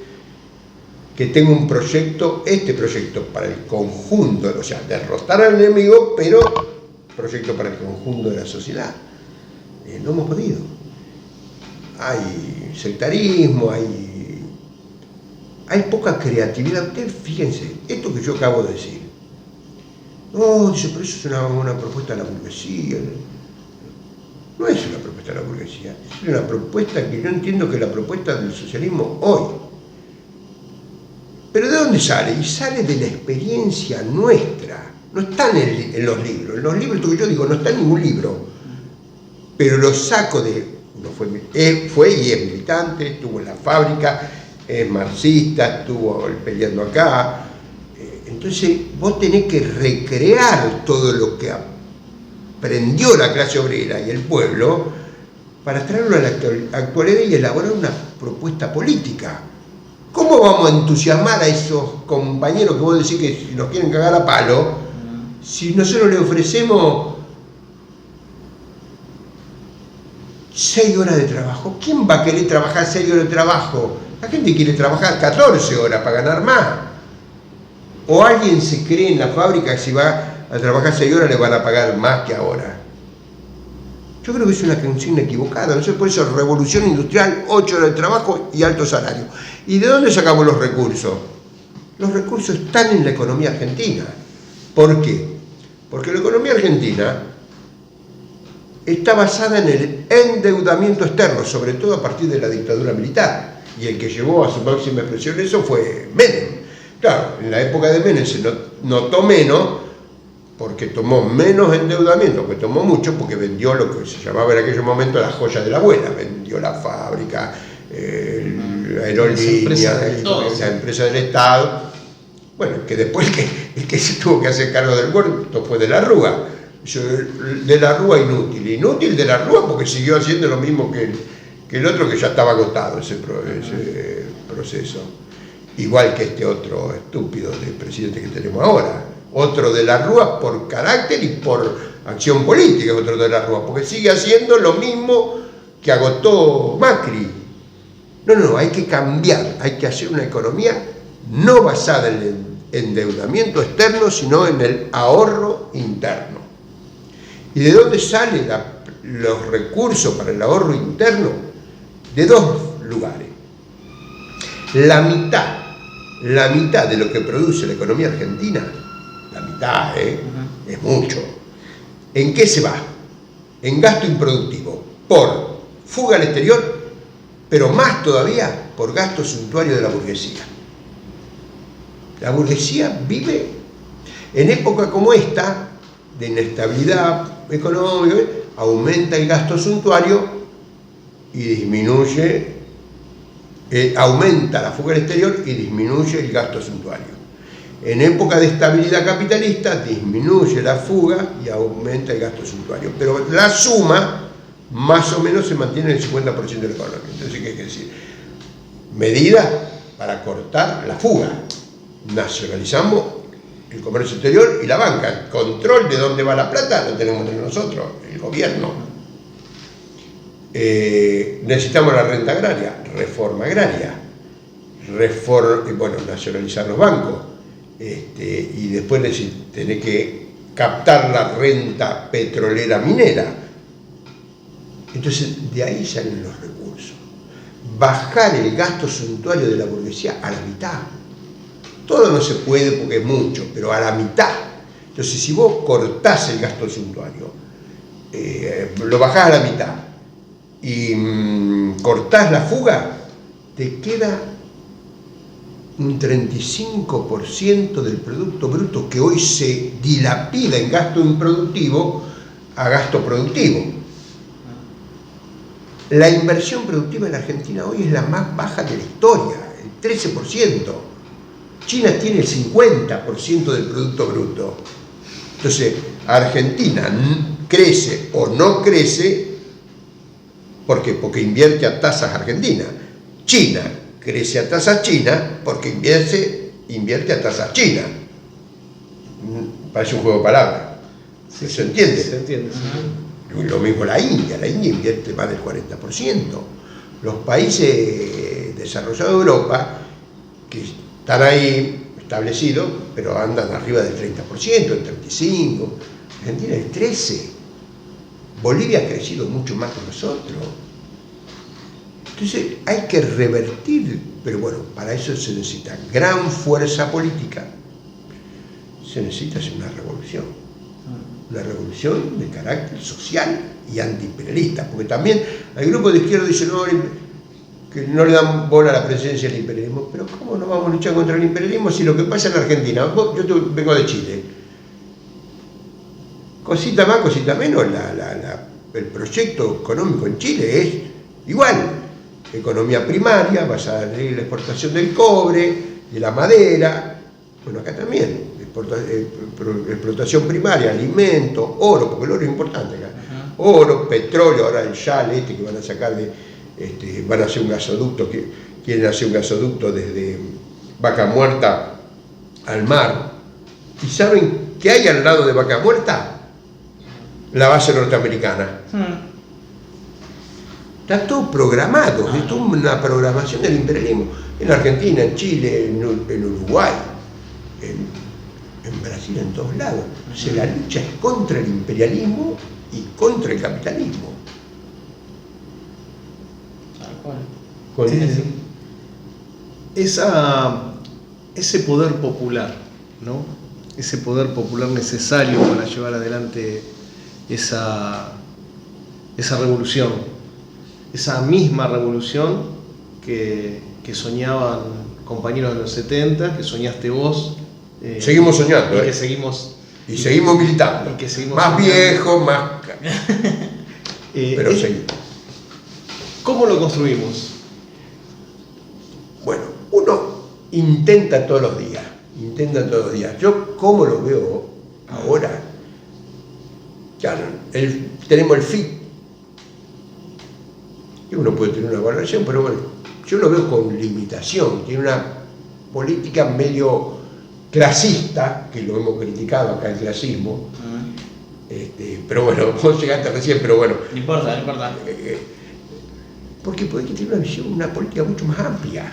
que tenga un proyecto, este proyecto para el conjunto, o sea, derrotar al enemigo, pero proyecto para el conjunto de la sociedad. No hemos podido. Hay sectarismo, hay poca creatividad. Ustedes fíjense, esto que yo acabo de decir. No, dice, pero eso es una propuesta de la burguesía. No es una propuesta de la burguesía, es una propuesta que yo entiendo que es la propuesta del socialismo hoy. ¿Pero de dónde sale? Y sale de la experiencia nuestra. No está en los libros. En los libros, lo que yo digo, no está en ningún libro. Pero lo saco de... Uno fue y es militante, estuvo en la fábrica, es marxista, estuvo peleando acá. Entonces vos tenés que recrear todo lo que aprendió la clase obrera y el pueblo para traerlo a la actualidad y elaborar una propuesta política. ¿Cómo vamos a entusiasmar a esos compañeros que vos decís que nos quieren cagar a palo si nosotros le ofrecemos 6 horas de trabajo? ¿Quién va a querer trabajar 6 horas de trabajo? La gente quiere trabajar 14 horas para ganar más. ¿O alguien se cree en la fábrica que si va a trabajar 6 horas le van a pagar más que ahora? Yo creo que es una consigna equivocada. No sé, por eso revolución industrial, 8 horas de trabajo y alto salario. ¿Y de dónde sacamos los recursos? Los recursos están en la economía argentina. ¿Por qué? Porque la economía argentina está basada en el endeudamiento externo, sobre todo a partir de la dictadura militar. Y el que llevó a su máxima expresión eso fue Menem. Claro, en la época de Menem se notó menos, porque tomó menos endeudamiento, que tomó mucho, porque vendió lo que se llamaba en aquel momento la joya de la abuela. Vendió la fábrica, la aerolínea, la empresa del Estado. Bueno, que después el que se tuvo que hacer cargo del puerto fue de la Rúa. De la Rúa inútil de la Rúa porque siguió haciendo lo mismo que el otro, que ya estaba agotado ese proceso. Igual que este otro estúpido del presidente que tenemos ahora. Otro de la Rúa por carácter y por acción política, otro de la Rúa, porque sigue haciendo lo mismo que agotó Macri. No, hay que cambiar, hay que hacer una economía no basada en el endeudamiento externo, sino en el ahorro interno. ¿Y de dónde salen los recursos para el ahorro interno? De 2 lugares. La mitad de lo que produce la economía argentina, la mitad, es mucho. ¿En qué se va? En gasto improductivo, por fuga al exterior, pero más todavía por gasto suntuario de la burguesía. La burguesía vive en época como esta, de inestabilidad económica, aumenta el gasto suntuario y disminuye, aumenta la fuga al exterior y disminuye el gasto suntuario. En época de estabilidad capitalista disminuye la fuga y aumenta el gasto suntuario, pero la suma más o menos se mantiene en el 50% de la economía. Entonces, ¿qué hay que decir? Medidas para cortar la fuga. Nacionalizamos el comercio exterior y la banca. El control de dónde va la plata lo tenemos nosotros, el gobierno. Necesitamos la renta agraria, reforma agraria. nacionalizar los bancos, y después tenés que captar la renta petrolera minera. Entonces, de ahí salen los recursos. Bajar el gasto suntuario de la burguesía a la mitad. Todo no se puede porque es mucho, pero a la mitad. Entonces, si vos cortás el gasto suntuario, lo bajás a la mitad y cortás la fuga, te queda un 35% del Producto Bruto que hoy se dilapida en gasto improductivo a gasto productivo. La inversión productiva en Argentina hoy es la más baja de la historia, el 13%. China tiene el 50% del Producto Bruto. Entonces, Argentina crece o no crece porque invierte a tasas argentinas. China crece a tasas chinas porque invierte a tasas chinas. Parece un juego de palabras. Sí, ¿Se entiende? Se entiende. Lo mismo la India invierte más del 40%. Los países desarrollados de Europa, que están ahí establecidos, pero andan arriba del 30%, el 35%, Argentina el 13%. Bolivia ha crecido mucho más que nosotros. Entonces hay que revertir, pero bueno, para eso se necesita gran fuerza política, se necesita hacer una revolución de carácter social y antiimperialista, porque también hay grupos de izquierda que dicen que no le dan bola a la presencia del imperialismo, pero ¿cómo no vamos a luchar contra el imperialismo si lo que pasa en Argentina? Yo vengo de Chile, cosita más, cosita menos, el proyecto económico en Chile es igual, economía primaria basada en la exportación del cobre, de la madera, bueno, acá también, explotación primaria, alimentos, oro, porque el oro es importante acá, oro, petróleo, ahora el Shell que van a sacar van a hacer un gasoducto, quieren hacer un gasoducto desde Vaca Muerta al mar. ¿Y saben qué hay al lado de Vaca Muerta? La base norteamericana. Está todo programado, es toda una programación del imperialismo. En Argentina, en Chile, en Uruguay, en Brasil, en todos lados. Entonces la lucha es contra el imperialismo y contra el capitalismo. Sí. Ese poder popular, ¿no? Ese poder popular necesario para llevar adelante esa revolución, esa misma revolución que soñaban compañeros de los 70, que soñaste vos. Seguimos soñando, y que seguimos militando. Y que seguimos más soñando. viejo, más... pero seguimos. ¿Cómo lo construimos? Bueno, uno intenta todos los días. Yo, ¿cómo lo veo ahora? Claro, tenemos el FIT. Y uno puede tener una valoración, pero bueno, yo lo veo con limitación. Tiene una política medio clasista, que lo hemos criticado acá el clasismo. Pero bueno, vos llegaste recién, pero bueno. No importa. Porque puede tener una política mucho más amplia.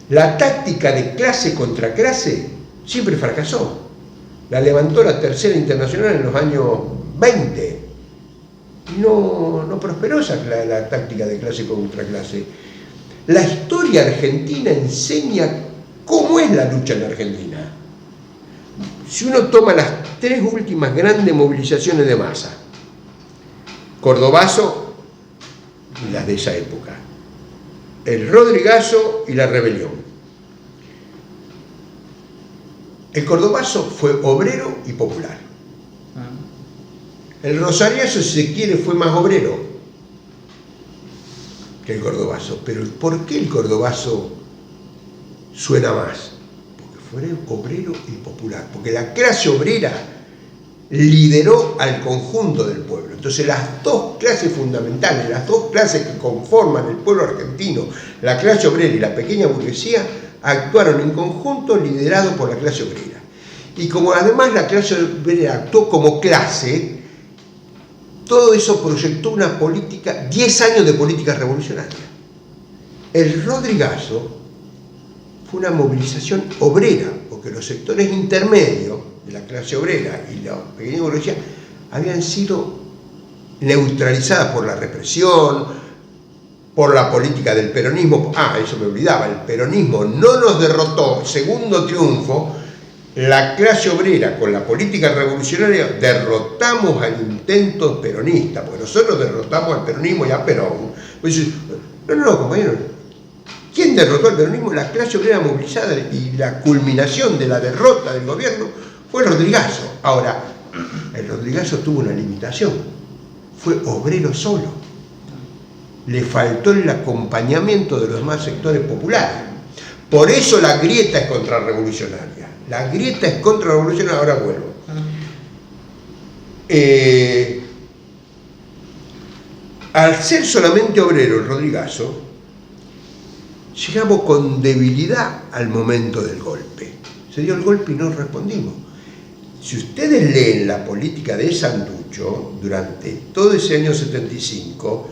La táctica de clase contra clase siempre fracasó. La levantó la Tercera Internacional en los años 20. No prosperó la táctica de clase contra clase. La historia argentina enseña cómo es la lucha en la Argentina. Si uno toma las tres últimas grandes movilizaciones de masa, Cordobazo y las de esa época, el Rodrigazo y la rebelión. El Cordobazo fue obrero y popular. El Rosariazo, si se quiere, fue más obrero que el Cordobazo. Pero ¿por qué el Cordobazo suena más? Porque fue obrero y popular. Porque la clase obrera lideró al conjunto del pueblo. Entonces las dos clases fundamentales, las dos clases que conforman el pueblo argentino, la clase obrera y la pequeña burguesía, actuaron en conjunto liderados por la clase obrera. Y como además la clase obrera actuó como clase, todo eso proyectó una política, 10 años de política revolucionaria. El Rodrigazo fue una movilización obrera, porque los sectores intermedios de la clase obrera y la pequeña burguesía habían sido neutralizadas por la represión, por la política del peronismo. Eso me olvidaba, el peronismo no nos derrotó, segundo triunfo, la clase obrera con la política revolucionaria derrotamos al intento peronista, porque nosotros derrotamos al peronismo y a Perón. Pues, no, compañeros, ¿quién derrotó al peronismo? La clase obrera movilizada, y la culminación de la derrota del gobierno fue el Rodrigazo. Ahora, el Rodrigazo tuvo una limitación, fue obrero solo. Le faltó el acompañamiento de los demás sectores populares. Por eso la grieta es contrarrevolucionaria. La grieta es contrarrevolucionaria. Ahora vuelvo. Al ser solamente obrero el Rodrigazo, llegamos con debilidad al momento del golpe. Se dio el golpe y no respondimos. Si ustedes leen la política de Santucho, durante todo ese año 75,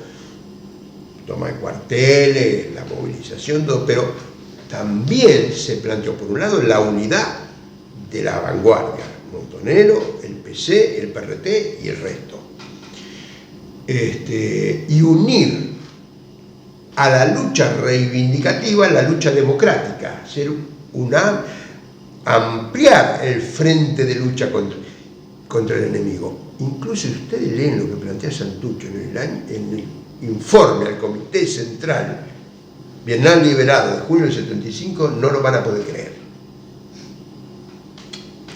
toma de cuarteles, la movilización, todo, pero también se planteó, por un lado, la unidad de la vanguardia, Montonero, el PC, el PRT y el resto. Y unir a la lucha reivindicativa la lucha democrática, ampliar el frente de lucha contra el enemigo. Incluso si ustedes leen lo que plantea Santucho en el informe al Comité Central Bienal Liberado de julio del 75, no lo van a poder creer.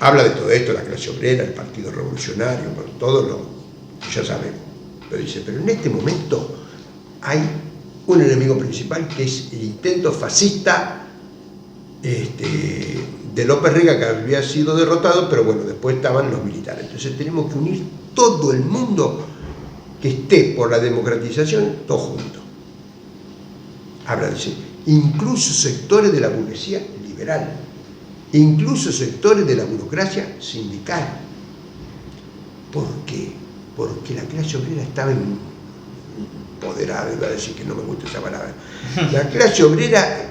Habla de todo esto, la clase obrera, el Partido Revolucionario, todo lo que ya sabemos. Pero dice, pero en este momento hay un enemigo principal que es el intento fascista de López Rega, que había sido derrotado, pero bueno, después estaban los militares. Entonces tenemos que unir todo el mundo que esté por la democratización, todo junto. Habla, dice, incluso sectores de la burguesía liberal, incluso sectores de la burocracia sindical. ¿Por qué? Porque la clase obrera estaba empoderada, iba a decir que no me gusta esa palabra. La clase obrera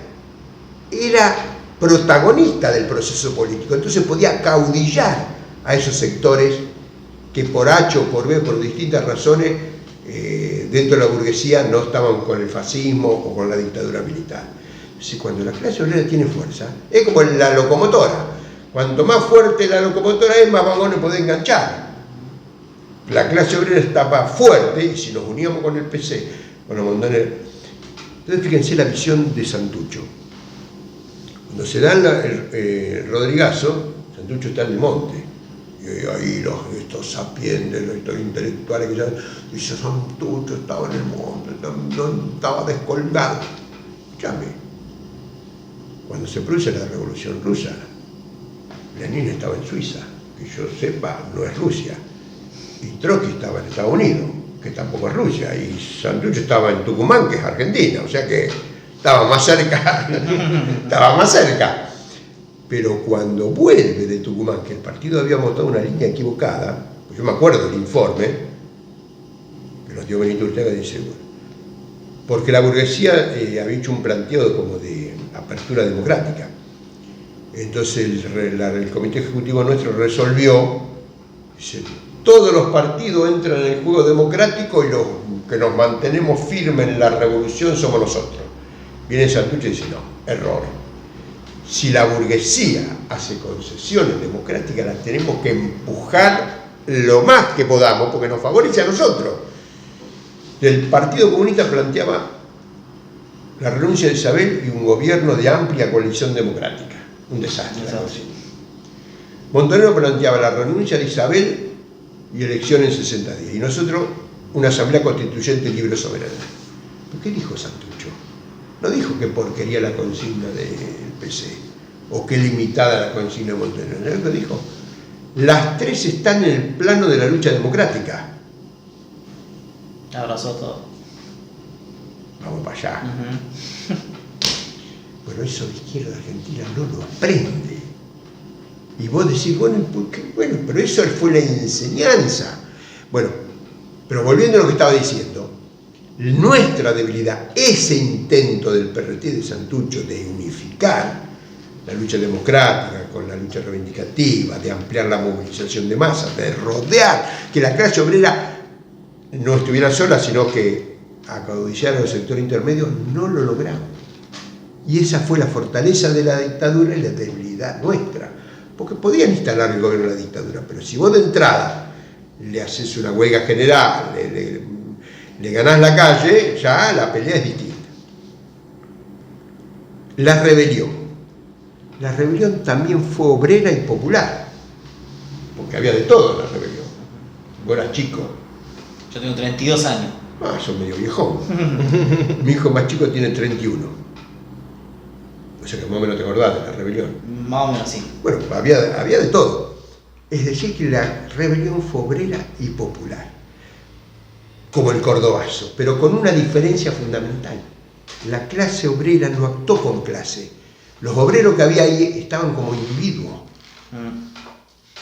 era protagonista del proceso político, entonces podía caudillar a esos sectores que por H o por B, por distintas razones, dentro de la burguesía no estaban con el fascismo o con la dictadura militar. Entonces, cuando la clase obrera tiene fuerza, es como en la locomotora. Cuanto más fuerte la locomotora es, más vagones puede enganchar. La clase obrera estaba fuerte, y si nos uníamos con el PC, con los Montoneros. Entonces, fíjense la visión de Santucho. Cuando se da el Rodrigazo, Santucho está en el monte. Y ahí estos sapientes, estos intelectuales que ya dicen, Santucho estaba en el monte, no estaba descolgado. Escúchame, cuando se produce la Revolución Rusa, Lenin estaba en Suiza, que yo sepa, no es Rusia. Y Trotsky estaba en Estados Unidos, que tampoco es Rusia. Y Santucho estaba en Tucumán, que es Argentina, o sea que estaba más cerca, estaba más cerca. Pero cuando vuelve de Tucumán, que el partido había montado una línea equivocada, pues yo me acuerdo del informe que nos dio Benito Urteaga, dice, bueno, porque la burguesía había hecho un planteo como de apertura democrática. Entonces el comité ejecutivo nuestro resolvió, dice, todos los partidos entran en el juego democrático y los que nos mantenemos firmes en la revolución somos nosotros. Viene Santucho y dice, no, error. Si la burguesía hace concesiones democráticas, las tenemos que empujar lo más que podamos, porque nos favorece a nosotros. El Partido Comunista planteaba la renuncia de Isabel y un gobierno de amplia coalición democrática. Un desastre. Montonero planteaba la renuncia de Isabel y elección en 60 días. Y nosotros, una asamblea constituyente libre soberana. ¿Por qué dijo Santucho? No dijo que porquería la consigna del PC o que limitada la consigna de Montonero. Lo dijo, las tres están en el plano de la lucha democrática. Abrazó todo. Vamos para allá. Bueno, eso la izquierda argentina no lo aprende. Y vos decís, bueno, pero eso fue la enseñanza. Bueno, pero volviendo a lo que estaba diciendo, nuestra debilidad, ese intento del PRT de Santucho de unificar la lucha democrática con la lucha reivindicativa, de ampliar la movilización de masas, de rodear, que la clase obrera no estuviera sola, sino que acaudillara los sectores intermedios, no lo logramos. Y esa fue la fortaleza de la dictadura y la debilidad nuestra. Porque podían instalar el gobierno de la dictadura, pero si vos de entrada le haces una huelga general, le ganás la calle, ya la pelea es distinta. La rebelión. La rebelión también fue obrera y popular, porque había de todo en la rebelión. Vos eras chico. Yo tengo 32 años. Ah, sos medio viejón. Mi hijo más chico tiene 31. O sea que más o menos te acordás de la rebelión. Más o menos sí. Bueno, había de todo. Es decir, que la rebelión fue obrera y popular, como el cordobazo, pero con una diferencia fundamental. La clase obrera no actuó con clase. Los obreros que había ahí estaban como individuos.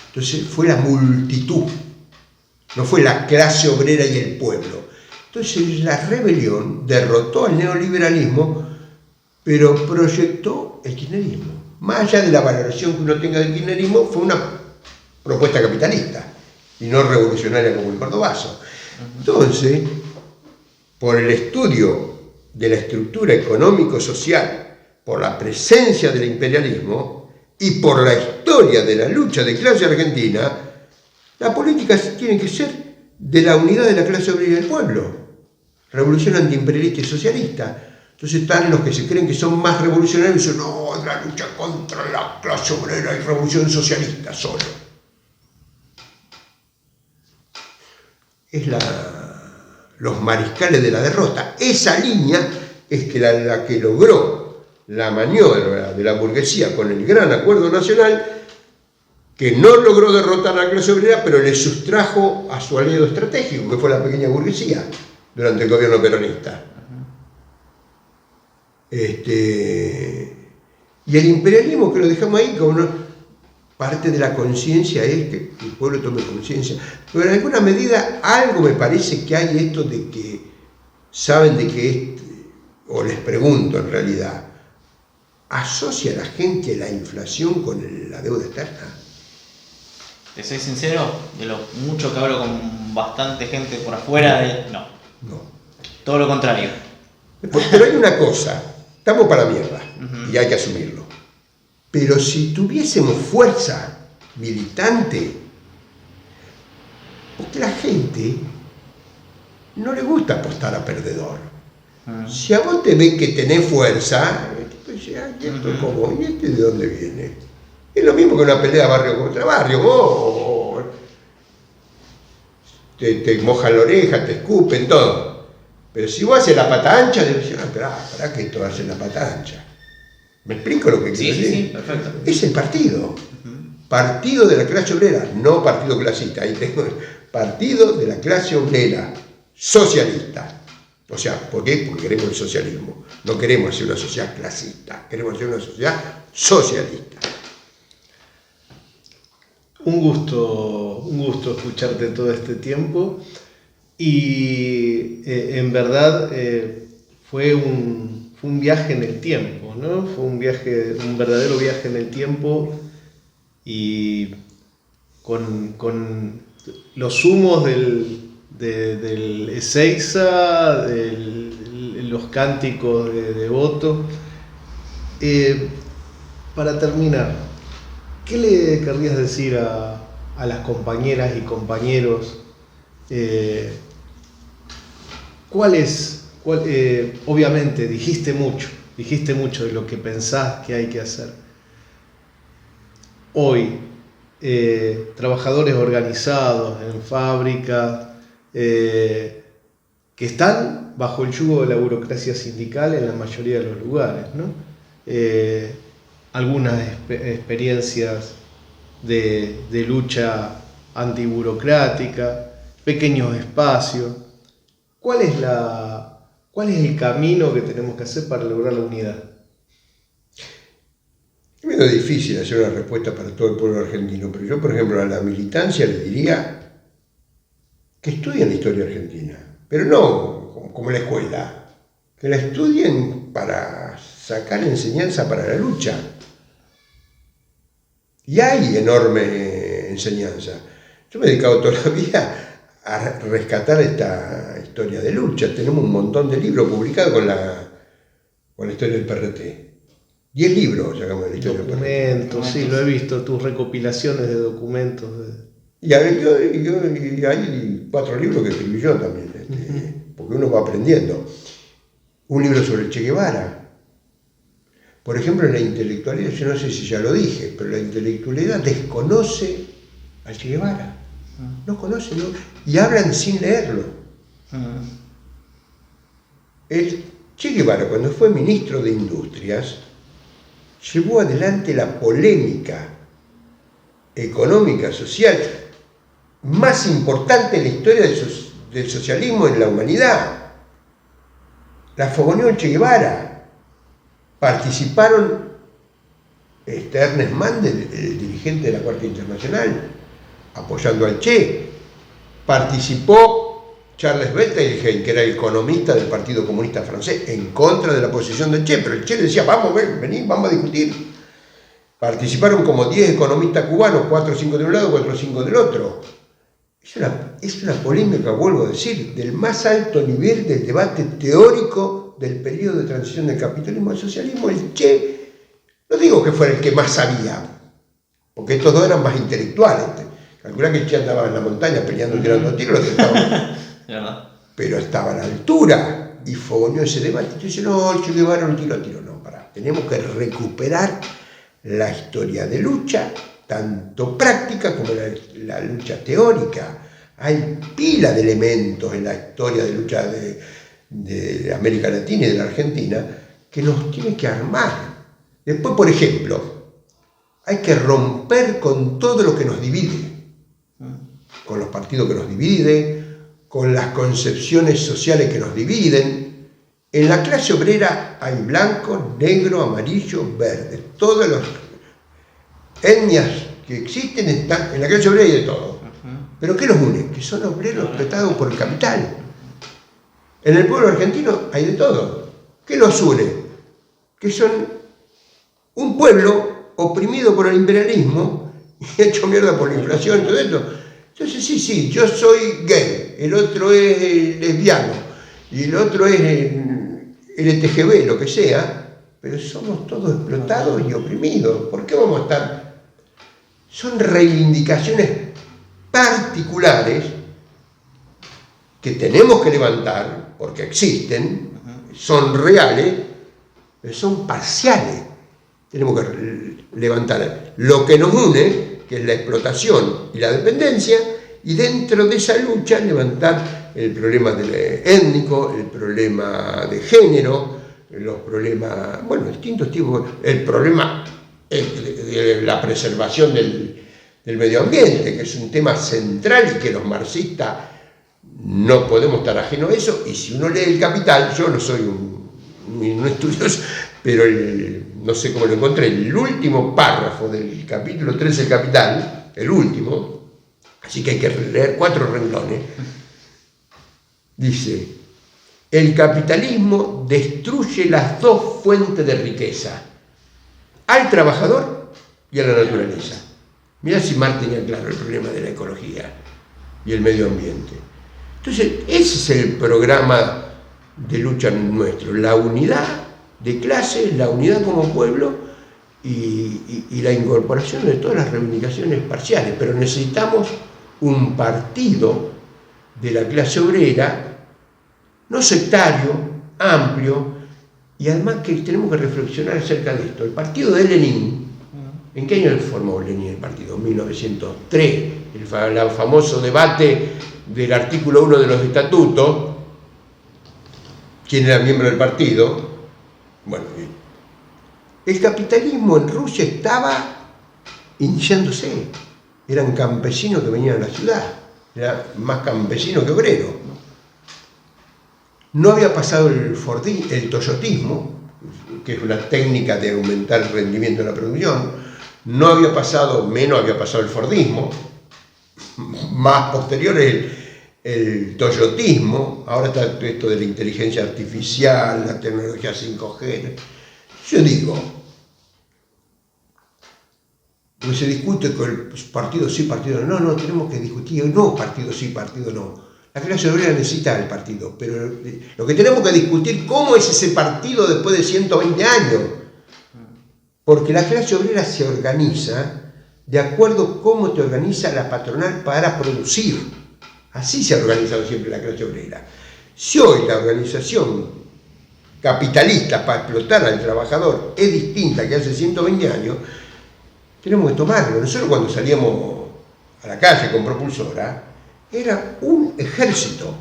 Entonces fue la multitud, no fue la clase obrera y el pueblo. Entonces la rebelión derrotó al neoliberalismo, pero proyectó el kirchnerismo. Más allá de la valoración que uno tenga del kirchnerismo, fue una propuesta capitalista y no revolucionaria como el cordobazo. Entonces, por el estudio de la estructura económico-social, por la presencia del imperialismo y por la historia de la lucha de clase argentina, la política tiene que ser de la unidad de la clase obrera y del pueblo. Revolución antiimperialista y socialista. Entonces están los que se creen que son más revolucionarios y dicen, no, es la lucha contra la clase obrera y revolución socialista solo. Es los mariscales de la derrota. Esa línea es la que logró la maniobra de la burguesía con el gran acuerdo nacional, que no logró derrotar a la clase obrera, pero le sustrajo a su aliado estratégico, que fue la pequeña burguesía, durante el gobierno peronista. Y el imperialismo, que lo dejamos ahí, como parte de la conciencia es que el pueblo tome conciencia. Pero en alguna medida algo me parece que hay esto de que saben de que, o les pregunto en realidad, ¿asocia la gente la inflación con la deuda externa? Te soy sincero, de lo mucho que hablo con bastante gente por afuera, no. Todo lo contrario. Pero hay una cosa, estamos para la mierda, y hay que asumirlo. Pero si tuviésemos fuerza militante, porque la gente no le gusta apostar a perdedor. Si a vos te ven que tenés fuerza, pues ya, ¿y esto cómo? ¿Y este de dónde viene? Es lo mismo que una pelea barrio contra barrio. Vos te mojan la oreja, te escupen, todo. Pero si vos haces la pata ancha, debes decir, ¿para qué todos hacen la pata ancha? ¿Me explico lo que quiero decir? Sí, perfecto. Es el partido. Partido de la clase obrera, no partido clasista. Ahí tengo partido de la clase obrera, socialista. O sea, ¿por qué? Porque queremos el socialismo. No queremos hacer una sociedad clasista, queremos hacer una sociedad socialista. Un gusto escucharte todo este tiempo y en verdad fue un viaje en el tiempo, ¿no? Fue un verdadero viaje en el tiempo y con los humos del Ezeiza, los cánticos de Devoto. Para terminar, ¿qué le querrías decir a las compañeras y compañeros? Obviamente dijiste mucho de lo que pensás que hay que hacer. Hoy, trabajadores organizados en fábricas, que están bajo el yugo de la burocracia sindical en la mayoría de los lugares, ¿no? Algunas experiencias de lucha antiburocrática, pequeños espacios. ¿Cuál es el camino que tenemos que hacer para lograr la unidad? Es medio difícil hacer una respuesta para todo el pueblo argentino, pero yo, por ejemplo, a la militancia le diría que estudien la historia argentina, pero no como la escuela, que la estudien para sacar enseñanza para la lucha. Y hay enorme enseñanza. Yo me he dedicado toda la vida a rescatar esta historia de lucha. Tenemos un montón de libros publicados con la historia del PRT. 10 libros sacamos de la historia Documentos, del PRT. sí, lo he visto, tus recopilaciones de documentos. Y hay 4 libros que escribí yo también, porque uno va aprendiendo. Un libro sobre el Che Guevara. Por ejemplo, en la intelectualidad, yo no sé si ya lo dije, pero la intelectualidad desconoce al Che Guevara. No conoce, ¿no? Y hablan sin leerlo. El Che Guevara, cuando fue ministro de Industrias, llevó adelante la polémica económica, social, más importante en la historia del socialismo en la humanidad. La fogoneó el Che Guevara. Participaron Ernest Mandel, el dirigente de la Cuarta Internacional, apoyando al Che. Participó Charles Bettelheim, que era el economista del Partido Comunista Francés, en contra de la posición del Che, pero el Che le decía, vamos, vení, vamos a discutir. Participaron como 10 economistas cubanos, 4 o 5 de un lado, 4 o 5 del otro. Es una polémica, vuelvo a decir, del más alto nivel del debate teórico del periodo de transición del capitalismo al socialismo. El Che, no digo que fuera el que más sabía, porque estos dos eran más intelectuales. Calculá que el Che andaba en la montaña peleando y tirando tiros, pero estaba a la altura y fogoneó ese debate. Entonces, no, el Che Guevara no tiró a tiro. No, pará, tenemos que recuperar la historia de lucha, tanto práctica como la lucha teórica. Hay pila de elementos en la historia de lucha de América Latina y de la Argentina que nos tiene que armar. Después, por ejemplo, hay que romper con todo lo que nos divide, con los partidos que nos dividen, con las concepciones sociales que nos dividen. En la clase obrera hay blanco, negro, amarillo, verde. Todas las etnias que existen están en la clase obrera, hay de todo. ¿Pero qué los une? Que son obreros explotados por el capital. En el pueblo argentino hay de todo. ¿Qué los une? Que son un pueblo oprimido por el imperialismo y hecho mierda por la inflación y todo esto. Entonces, sí, yo soy gay, el otro es lesbiano y el otro es LTGB, lo que sea, pero somos todos explotados y oprimidos. ¿Por qué vamos a estar? Son reivindicaciones particulares que tenemos que levantar porque existen, son reales, pero son parciales. Tenemos que levantar lo que nos une, que es la explotación y la dependencia, y dentro de esa lucha levantar el problema étnico, el problema de género, los problemas, distintos tipos, el problema de la preservación del medio ambiente, que es un tema central y que los marxistas no podemos estar ajenos a eso. Y si uno lee El Capital, yo no soy un estudioso, pero no sé cómo lo encontré, el último párrafo del capítulo 13 del Capital, el último, así que hay que leer 4 renglones, dice: el capitalismo destruye las 2 fuentes de riqueza, al trabajador y a la naturaleza. Mirá si Marx tenía claro el problema de la ecología y el medio ambiente. Entonces, ese es el programa de lucha nuestro, la unidad de clases, la unidad como pueblo y la incorporación de todas las reivindicaciones parciales. Pero necesitamos un partido de la clase obrera, no sectario, amplio, y además que tenemos que reflexionar acerca de esto. El partido de Lenin, ¿en qué año formó Lenin el partido? 1903, el famoso debate del artículo 1 de los estatutos. ¿Quién era miembro del partido? Bueno, el capitalismo en Rusia estaba iniciándose. Eran campesinos que venían a la ciudad, era más campesino que obrero. No había pasado el toyotismo, que es una técnica de aumentar el rendimiento de la producción. No había pasado, menos había pasado el fordismo. Más posterior el toyotismo, ahora está todo esto de la inteligencia artificial, la tecnología 5G. Yo digo, pues se discute con el partido sí, partido no. No, tenemos que discutir, no partido sí, partido no. La clase obrera necesita el partido, pero lo que tenemos que discutir cómo es ese partido después de 120 años. Porque la clase obrera se organiza de acuerdo a cómo te organiza la patronal para producir. Así se ha organizado siempre la clase obrera. Si hoy la organización capitalista para explotar al trabajador es distinta que hace 120 años, tenemos que tomarlo. Nosotros cuando salíamos a la calle con propulsora, era un ejército.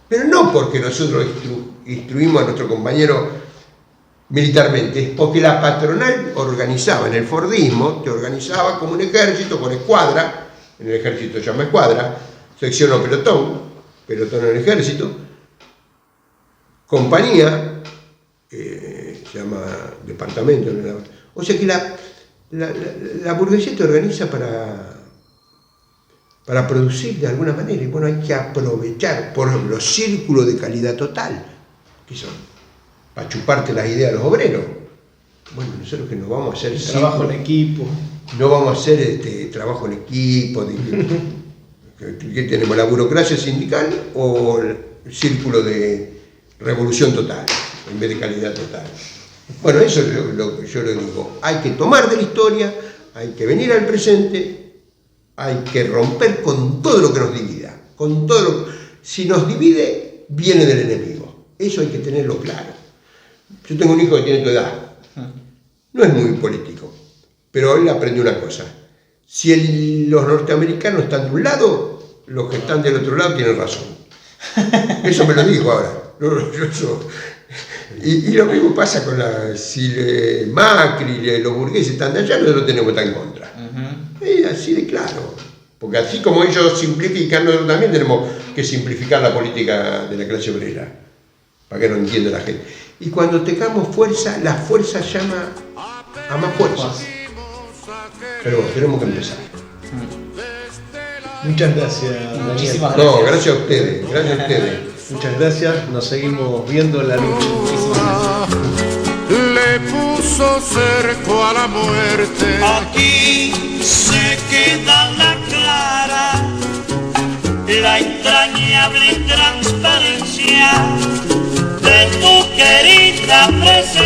Pero no porque nosotros instruimos a nuestro compañero militarmente, es porque la patronal organizaba, en el Fordismo, te organizaba como un ejército con escuadra, en el ejército se llama escuadra, sección o pelotón en el ejército, compañía, se llama departamento, o sea que la burguesía te organiza para producir de alguna manera, y bueno, hay que aprovechar, por ejemplo, los círculos de calidad total, que son para chuparte las ideas de los obreros. Bueno, nosotros que no vamos a hacer trabajo en equipo. No vamos a hacer trabajo en equipo. ¿Qué tenemos? ¿La burocracia sindical o el círculo de revolución total en vez de calidad total? Bueno, eso es lo que yo le digo. Hay que tomar de la historia, hay que venir al presente, hay que romper con todo lo que nos divida. Si nos divide, viene del enemigo. Eso hay que tenerlo claro. Yo tengo un hijo que tiene tu edad, no es muy político, pero él aprendió una cosa: si los norteamericanos están de un lado, los que están del otro lado tienen razón. Eso me lo dijo ahora. Y lo mismo pasa con si Macri, los burgueses están de allá, nosotros tenemos que estar en contra. Es así de claro, porque así como ellos simplifican, nosotros también tenemos que simplificar la política de la clase obrera, para que no entienda la gente. Y cuando tengamos fuerza, la fuerza llama a más fuerza. Pero bueno, tenemos que empezar. Muchas gracias, Daniel. Muchísimas gracias. No, gracias a ustedes, gracias a ustedes. Muchas gracias, nos seguimos viendo en la luz. Le puso cerco a la muerte. Aquí se queda la clara, la entrañable transparencia de tu querida presencia.